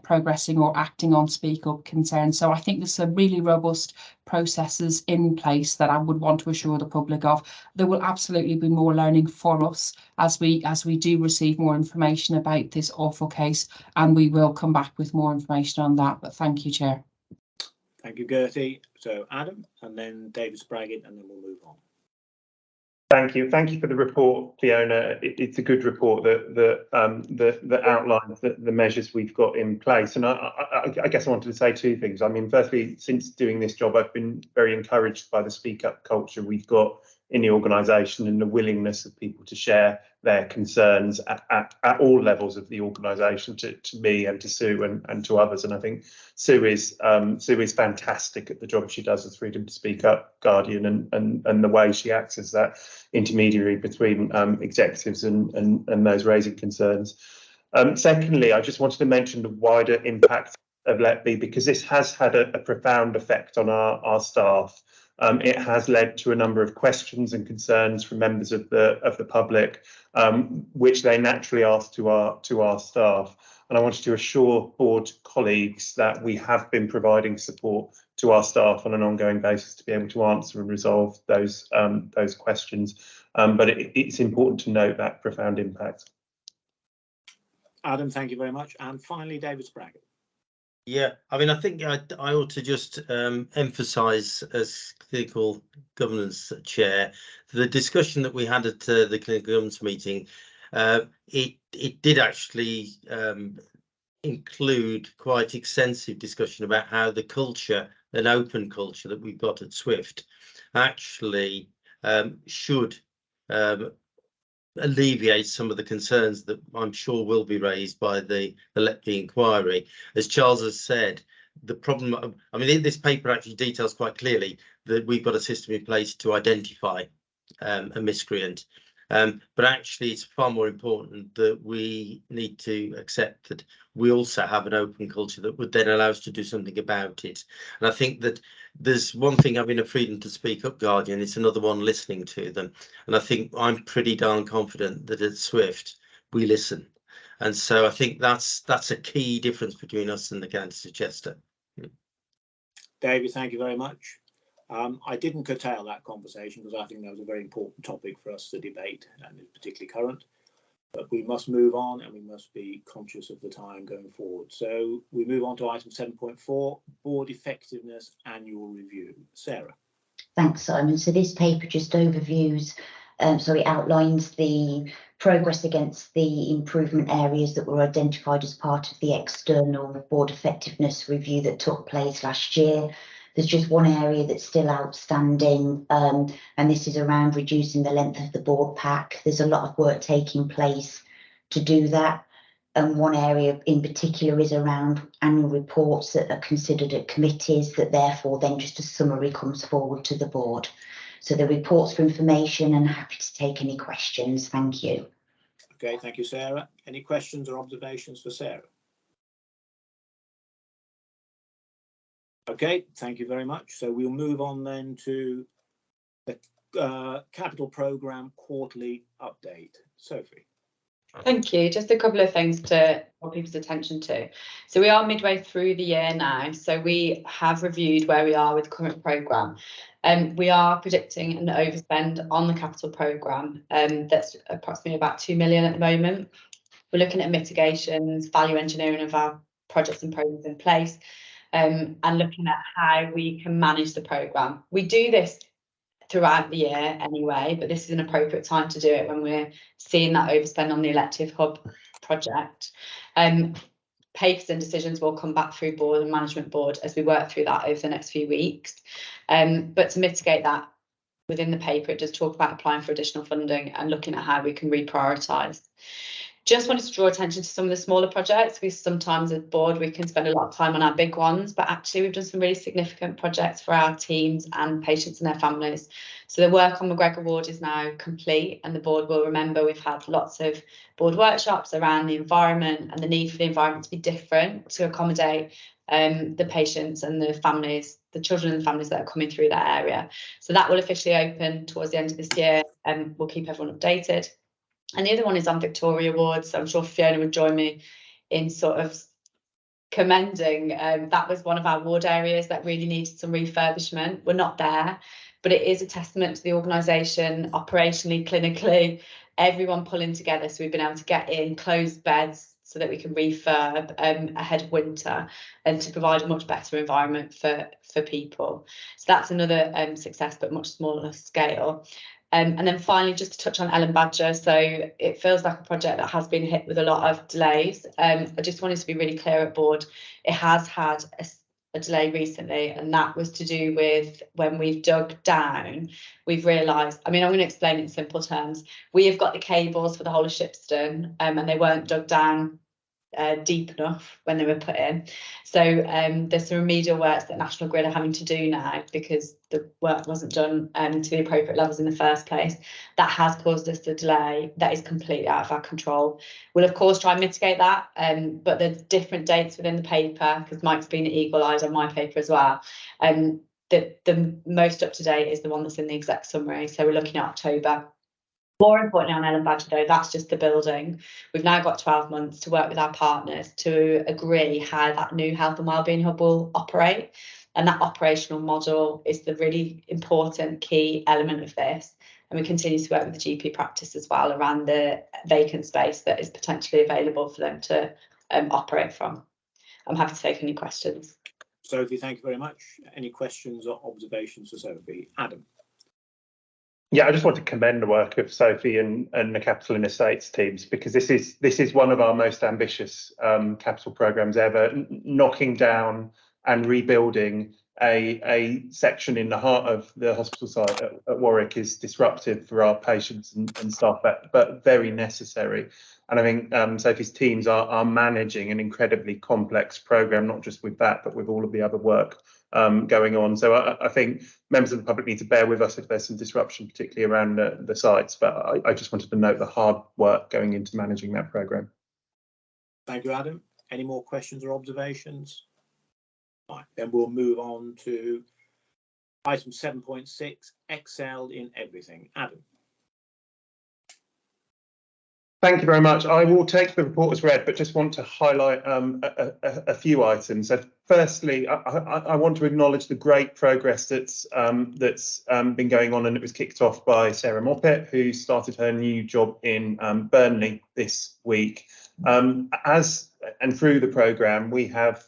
progressing or acting on speak up concerns. So I think there's some really robust processes in place that I would want to assure the public of. There will absolutely be more learning for us as we do receive more information about this awful case, and we will come back with more information on that. But thank you, Chair. Thank you, Gertie. So Adam, and then David Spraggett, and then we'll move on. Thank you for the report, Fiona. It's a good report that outlines the measures we've got in place. And I guess I wanted to say two things. I mean, firstly, since doing this job, I've been very encouraged by the speak up culture we've got in the organisation and the willingness of people to share their concerns at all levels of the organisation, to me and to Sue and to others. And I think Sue is fantastic at the job she does as Freedom to Speak Up Guardian, and the way she acts as that intermediary between executives and those raising concerns. Secondly, I just wanted to mention the wider impact of Letby, because this has had a profound effect on our staff. It has led to a number of questions and concerns from members of the public, which they naturally ask to our staff. And I wanted to assure board colleagues that we have been providing support to our staff on an ongoing basis to be able to answer and resolve those questions. But it's important to note that profound impact. Adam, thank you very much. And finally, David Spraggett. Yeah, I mean, I think I ought to just emphasise, as clinical governance chair, the discussion that we had at the clinical governance meeting. It did actually include quite extensive discussion about how the culture, an open culture that we've got at SWFT, actually should alleviate some of the concerns that I'm sure will be raised by the LEPI inquiry. As Charles has said, the problem, I mean, this paper actually details quite clearly that we've got a system in place to identify a miscreant. But actually, it's far more important that we need to accept that we also have an open culture that would then allow us to do something about it. And I think that there's one thing having a freedom to speak up guardian, it's another one listening to them. And I think I'm pretty darn confident that at SWFT we listen. And so I think that's a key difference between us and the County of Chester. David, thank you very much. I didn't curtail that conversation because I think that was a very important topic for us to debate, and it's particularly current. But we must move on, and we must be conscious of the time going forward. So we move on to item 7.4, Board Effectiveness Annual Review. Sarah. Thanks, Simon. So this paper just overviews, it outlines the progress against the improvement areas that were identified as part of the external board effectiveness review that took place last year. There's just one area that's still outstanding, and this is around reducing the length of the board pack. There's a lot of work taking place to do that. And one area in particular is around annual reports that are considered at committees, that therefore then just a summary comes forward to the board. So the reports for information, and happy to take any questions. Thank you. Okay, thank you, Sarah. Any questions or observations for Sarah? Okay, thank you very much. So we'll move on then to the capital programme quarterly update. Sophie. Thank you. Just a couple of things to draw people's attention to. So we are midway through the year now. So we have reviewed where we are with the current programme. We are predicting an overspend on the capital programme. That's approximately about 2 million at the moment. We're looking at mitigations, value engineering of our projects and programmes in place, and looking at how we can manage the programme. We do this throughout the year anyway, but this is an appropriate time to do it when we're seeing that overspend on the elective hub project. Papers and decisions will come back through board and management board as we work through that over the next few weeks. But to mitigate that, within the paper, it does talk about applying for additional funding and looking at how we can reprioritise. Just wanted to draw attention to some of the smaller projects. We sometimes as board, we can spend a lot of time on our big ones, but actually we've done some really significant projects for our teams and patients and their families. So the work on McGregor Ward is now complete, and the board will remember we've had lots of board workshops around the environment and the need for the environment to be different to accommodate the patients and the families, the children and the families that are coming through that area. So that will officially open towards the end of this year, and we'll keep everyone updated. And the other one is on Victoria Awards. So I'm sure Fiona would join me in sort of commending. That was one of our ward areas that really needed some refurbishment. We're not there, but it is a testament to the organisation, operationally, clinically, everyone pulling together. So we've been able to get in closed beds so that we can refurb ahead of winter and to provide a much better environment for people. So that's another success, but much smaller scale. And then finally, just to touch on Ellen Badger. So it feels like a project that has been hit with a lot of delays. I just wanted to be really clear at board. It has had a delay recently, and that was to do with when we've dug down, we've realised, I'm going to explain it in simple terms. We have got the cables for the whole of Shipston, and they weren't dug down deep enough when they were put in. So there's some remedial works that National Grid are having to do now because the work wasn't done to the appropriate levels in the first place. That has caused us a delay that is completely out of our control. We'll of course try and mitigate that, but there's different dates within the paper, because Mike's been eagle-eyed on my paper as well. The most up to date is the one that's in the exec summary, so we're looking at October. More importantly on Ellen Badger though, that's just the building. We've now got 12 months to work with our partners to agree how that new health and wellbeing hub will operate. And that operational model is the really important key element of this. And we continue to work with the GP practice as well around the vacant space that is potentially available for them to operate from. I'm happy to take any questions. Sophie, thank you very much. Any questions or observations for Sophie? Adam. Yeah, I just want to commend the work of Sophie and the Capital and Estates teams, because this is one of our most ambitious capital programmes ever, knocking down and rebuilding a section in the heart of the hospital site at Warwick is disruptive for our patients and staff, but very necessary. And I think Sophie's teams are managing an incredibly complex programme, not just with that, but with all of the other work going on. So I think members of the public need to bear with us if there's some disruption, particularly around the sites. But I just wanted to note the hard work going into managing that programme. Thank you, Adam. Any more questions or observations? Right, then we'll move on to item 7.6, excelled in everything. Adam. Thank you very much. I will take the report as read, but just want to highlight a few items. So firstly, I want to acknowledge the great progress that's been going on, and it was kicked off by Sarah Moppet, who started her new job in Burnley this week. And through the programme, we have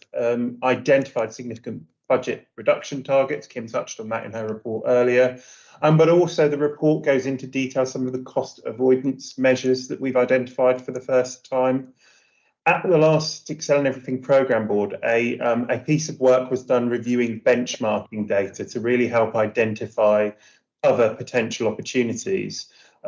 identified significant budget reduction targets. Kim touched on that in her report earlier. But also the report goes into detail some of the cost avoidance measures that we've identified for the first time. At the last Excel in Everything programme board, a piece of work was done reviewing benchmarking data to really help identify other potential opportunities.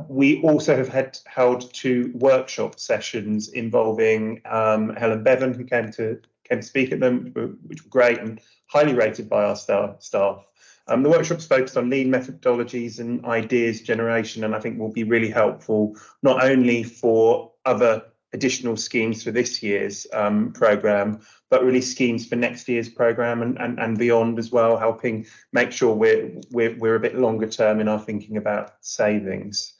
We also have held 2 workshop sessions involving Helen Bevan, who came to speak at them, which were great and highly rated by our staff. The workshops focused on lean methodologies and ideas generation, and I think will be really helpful, not only for other additional schemes for this year's programme, but really schemes for next year's programme and beyond as well, helping make sure we're a bit longer term in our thinking about savings.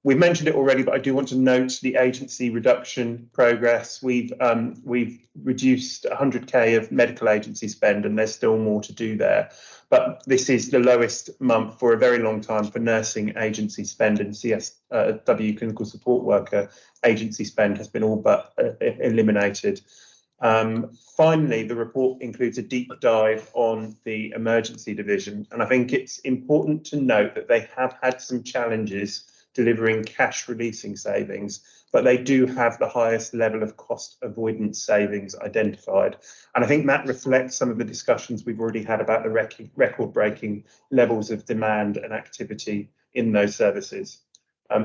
We've mentioned it already, but I do want to note the agency reduction progress. We've reduced 100k of medical agency spend, and there's still more to do there. But this is the lowest month for a very long time for nursing agency spend, and CSW clinical support worker agency spend has been all but eliminated. Finally, the report includes a deep dive on the emergency division, and I think it's important to note that they have had some challenges delivering cash releasing savings, but they do have the highest level of cost avoidance savings identified. And I think that reflects some of the discussions we've already had about the record-breaking levels of demand and activity in those services.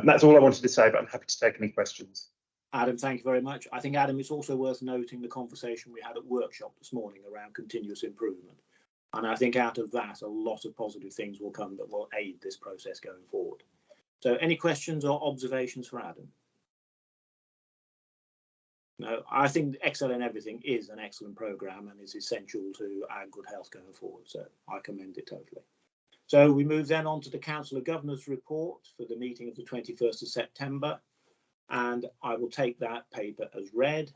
That's all I wanted to say, but I'm happy to take any questions. Adam, thank you very much. I think, Adam, it's also worth noting the conversation we had at workshop this morning around continuous improvement. And I think out of that, a lot of positive things will come that will aid this process going forward. So any questions or observations for Adam? No, I think Excel in Everything is an excellent programme and is essential to our good health going forward. So I commend it totally. So we move then on to the Council of Governors report for the meeting of the 21st of September. And I will take that paper as read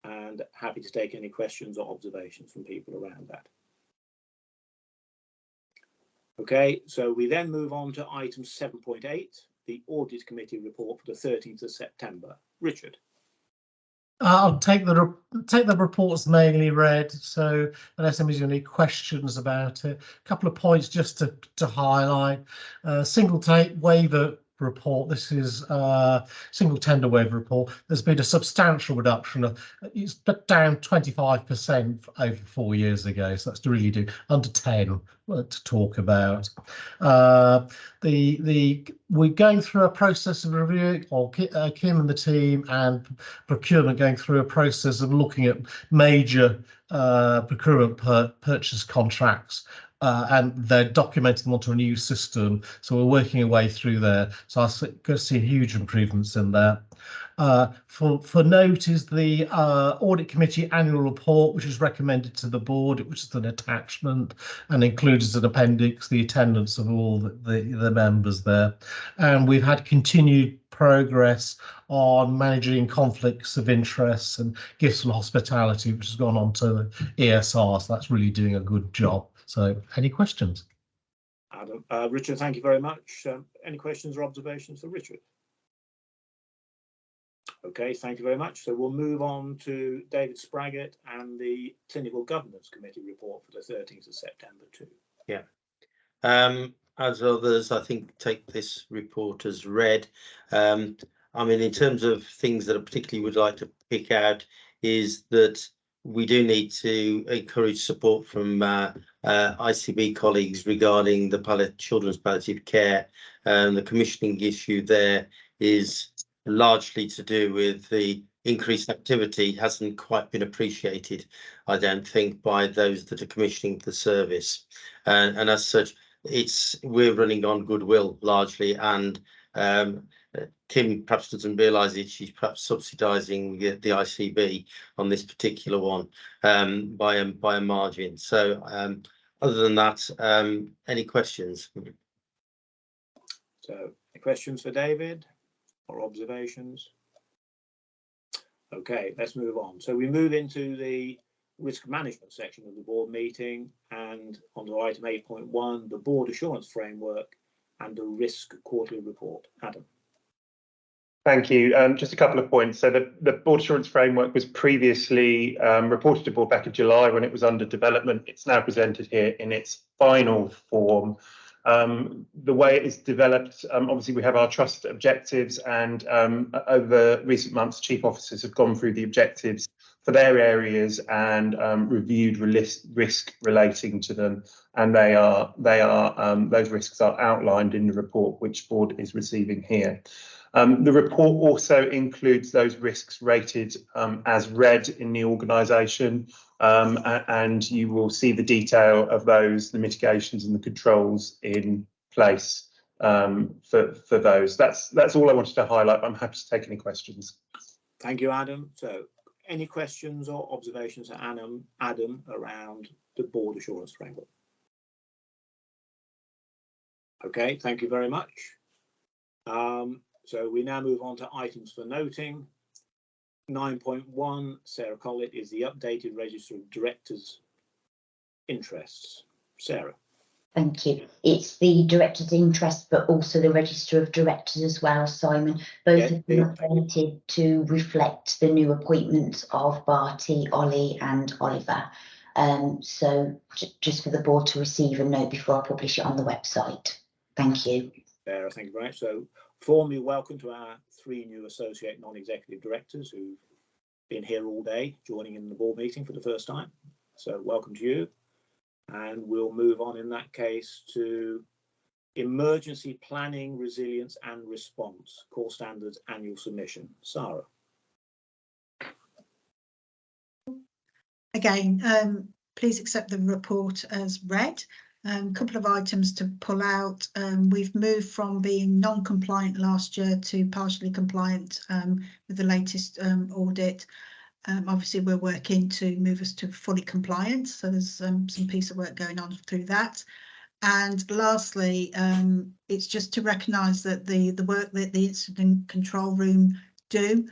and happy to take any questions or observations from people around that. Okay, so we then move on to item 7.8, the Audit Committee report for the 13th of September. Richard. I'll take the reports mainly read, so unless anybody's got any questions about it. A couple of points just to highlight. Single take waiver report. This is single tender waiver report. There's been a substantial reduction. It's down 25% over 4 years ago, so that's really do under 10 to talk about. We're going through a process of review, or Kim and the team and procurement going through a process of looking at major procurement purchase contracts. And they're documenting them onto a new system, so we're working our way through there. So I see huge improvements in there. For note is the Audit Committee annual report, which is recommended to the board, which is an attachment and includes as an appendix the attendance of all the members there. And we've had continued progress on managing conflicts of interest and gifts and hospitality, which has gone on to the ESR, so that's really doing a good job. So any questions? Adam, Richard, thank you very much. Any questions or observations for Richard? Okay, thank you very much. So we'll move on to David Spraggett and the Clinical Governance Committee report for the 13th of September too. Yeah. As others, I think, take this report as read. I mean, in terms of things that I particularly would like to pick out is that we do need to encourage support from ICB colleagues regarding the children's palliative care. The commissioning issue there is largely to do with the increased activity hasn't quite been appreciated, I don't think, by those that are commissioning the service. And as such, we're running on goodwill largely, and Kim perhaps doesn't realise it. She's perhaps subsidising the ICB on this particular one by a margin. So other than that, any questions? So, any questions for David or observations? Okay, let's move on. So we move into the risk management section of the board meeting, and onto item 8.1, the board assurance framework and the risk quarterly report. Adam. Thank you. Just a couple of points. So the board assurance framework was previously reported to board back in July when it was under development. It's now presented here in its final form. The way it is developed, obviously we have our trust objectives, and over recent months, chief officers have gone through the objectives for their areas and reviewed risk relating to them, and those risks are outlined in the report which board is receiving here. The report also includes those risks rated as red in the organisation, and you will see the detail of those, the mitigations and the controls in place for those. That's all I wanted to highlight. I'm happy to take any questions. Thank you, Adam. So, any questions or observations to Adam around the board assurance framework? Okay, thank you very much. So we now move on to items for noting. 9.1, Sarah Collett, is the updated register of directors' interests. Sarah. Thank you. It's the director's interest, but also the register of directors as well, Simon. Both have been updated to reflect the new appointments of Barty, Ollie and Oliver. So just for the board to receive a note before I publish it on the website. Thank you. Sarah, thank you very much. So formally welcome to our 3 new associate non-executive directors who've been here all day, joining in the board meeting for the first time. So welcome to you. And we'll move on in that case to emergency planning, resilience and response, core standards annual submission. Sarah. Again, please accept the report as read. Couple of items to pull out. We've moved from being non-compliant last year to partially compliant with the latest audit. Obviously, we're working to move us to fully compliant, so there's some piece of work going on through that. And lastly, it's just to recognise that the work that the incident control room do,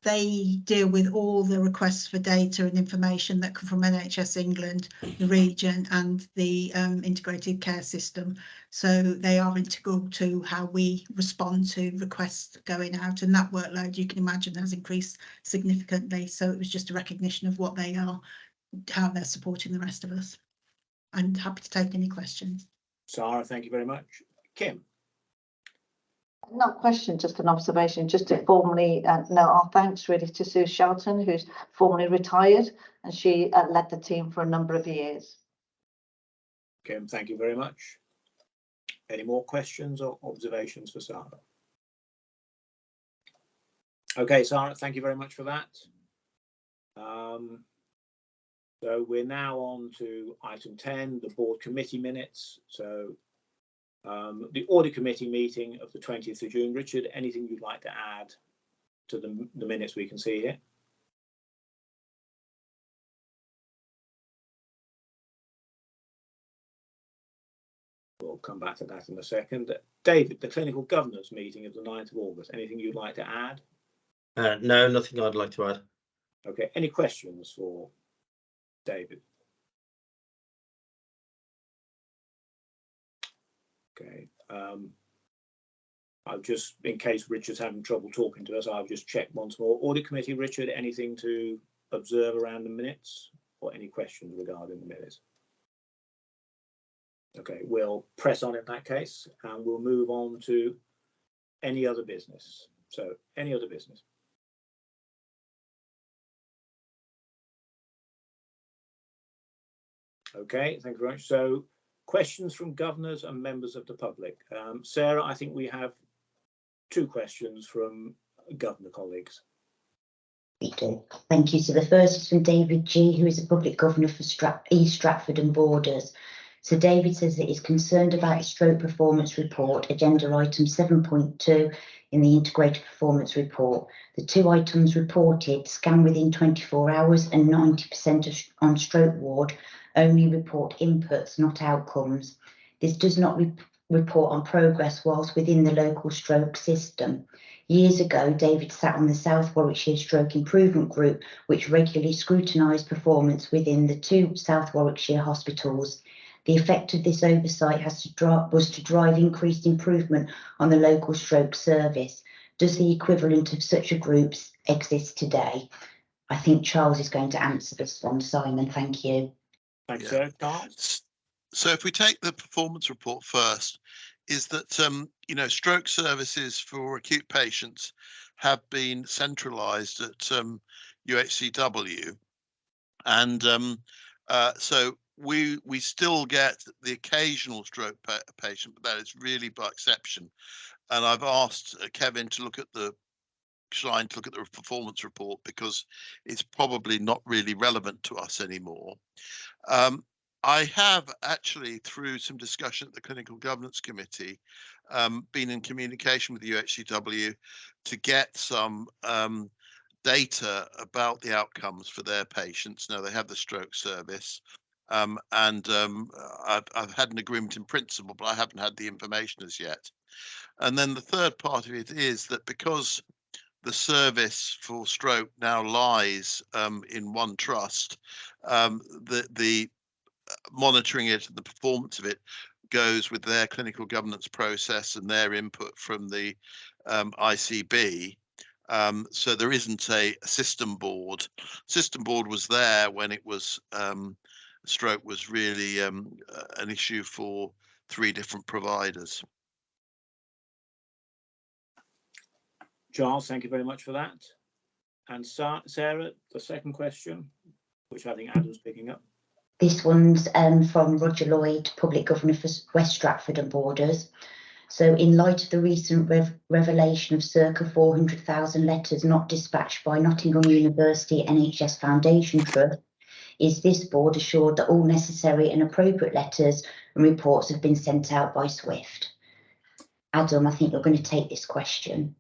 they deal with all the requests for data and information that come from NHS England, the region and the integrated care system. So they are integral to how we respond to requests going out, and that workload, you can imagine, has increased significantly. So it was just a recognition of what they are, how they're supporting the rest of us. I'm happy to take any questions. Sarah, thank you very much. Kim. Not a question, just an observation, just to formally note our thanks really to Sue Shelton, who's formally retired, and she led the team for a number of years. Kim, thank you very much. Any more questions or observations for Sarah? Okay, Sarah, thank you very much for that. So we're now on to item 10, the board committee minutes. So the audit committee meeting of the 20th of June. Richard, anything you'd like to add to the minutes we can see here? We'll come back to that in a second. David, the clinical governance meeting of the 9th of August. Anything you'd like to add? No, nothing I'd like to add. Okay, any questions for David? Okay, I'll just, in case Richard's having trouble talking to us, I'll just check once more. Audit committee, Richard, anything to observe around the minutes or any questions regarding the minutes? Okay, we'll press on in that case and we'll move on to any other business. So any other business? Okay, thank you very much. So questions from governors and members of the public. Sarah, I think we have 2 questions from governor colleagues. We do. Thank you. So the first is from David G, who is a public governor for East Stratford and Borders. So David says that he's concerned about his stroke performance report, agenda item 7.2 in the integrated performance report. The 2 items reported, scan within 24 hours and 90% on stroke ward, only report inputs, not outcomes. This does not report on progress whilst within the local stroke system. Years ago, David sat on the South Warwickshire Stroke Improvement Group, which regularly scrutinised performance within the 2 South Warwickshire hospitals. The effect of this oversight was to drive increased improvement on the local stroke service. Does the equivalent of such a group exist today? I think Charles is going to answer this one, Simon. Thank you. Thanks, sir. Charles? So if we take the performance report first, is that, you know, stroke services for acute patients have been centralised at UHCW. And so we still get the occasional stroke patient, but that is really by exception. And I've asked Kevin to look at the performance report because it's probably not really relevant to us anymore. I have actually, through some discussion at the Clinical Governance Committee, been in communication with the UHCW to get some data about the outcomes for their patients. Now, they have the stroke service, and I've had an agreement in principle, but I haven't had the information as yet. And then the third part of it is that because the service for stroke now lies in one trust, the monitoring it and the performance of it goes with their clinical governance process and their input from the ICB. So there isn't a system board. System board was there when it was stroke was really an issue for 3 different providers. Charles, thank you very much for that. And Sarah, the second question, which I think Adam's picking up. This one's from Roger Lloyd, Public Governor for West Stratford and Borders. So in light of the recent revelation of circa 400,000 letters not dispatched by Nottingham University NHS Foundation Trust, is this board assured that all necessary and appropriate letters and reports have been sent out by SWFT? Adam, I think you're going to take this question.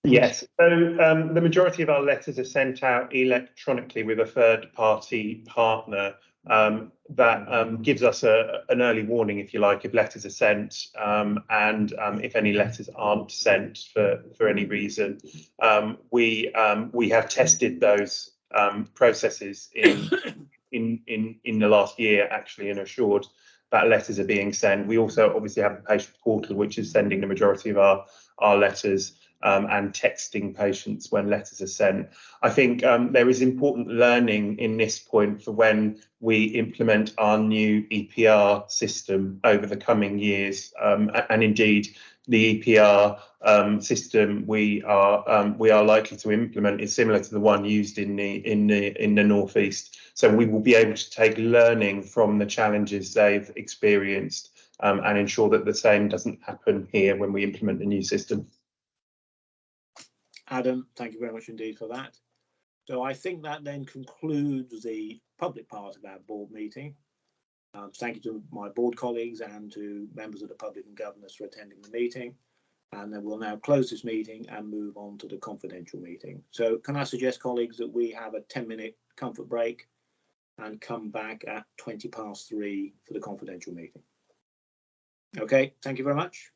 Yes, so the majority of our letters are sent out electronically with a third-party partner. That gives us an early warning, if you like, if letters are sent, and if any letters aren't sent for any reason. We have tested those processes in the last year, actually, and assured that letters are being sent. We also obviously have the patient portal, which is sending the majority of our letters. And texting patients when letters are sent. I think there is important learning in this point for when we implement our new EPR system over the coming years, and indeed the EPR system we are likely to implement is similar to the one used in the Northeast. So we will be able to take learning from the challenges they've experienced and ensure that the same doesn't happen here when we implement the new system. Adam, thank you very much indeed for that. So I think that then concludes the public part of our board meeting. Thank you to my board colleagues and to members of the public and governors for attending the meeting. And then we'll now close this meeting and move on to the confidential meeting. So can I suggest, colleagues, that we have a 10-minute comfort break and come back at 3:20 for the confidential meeting? Okay, thank you very much.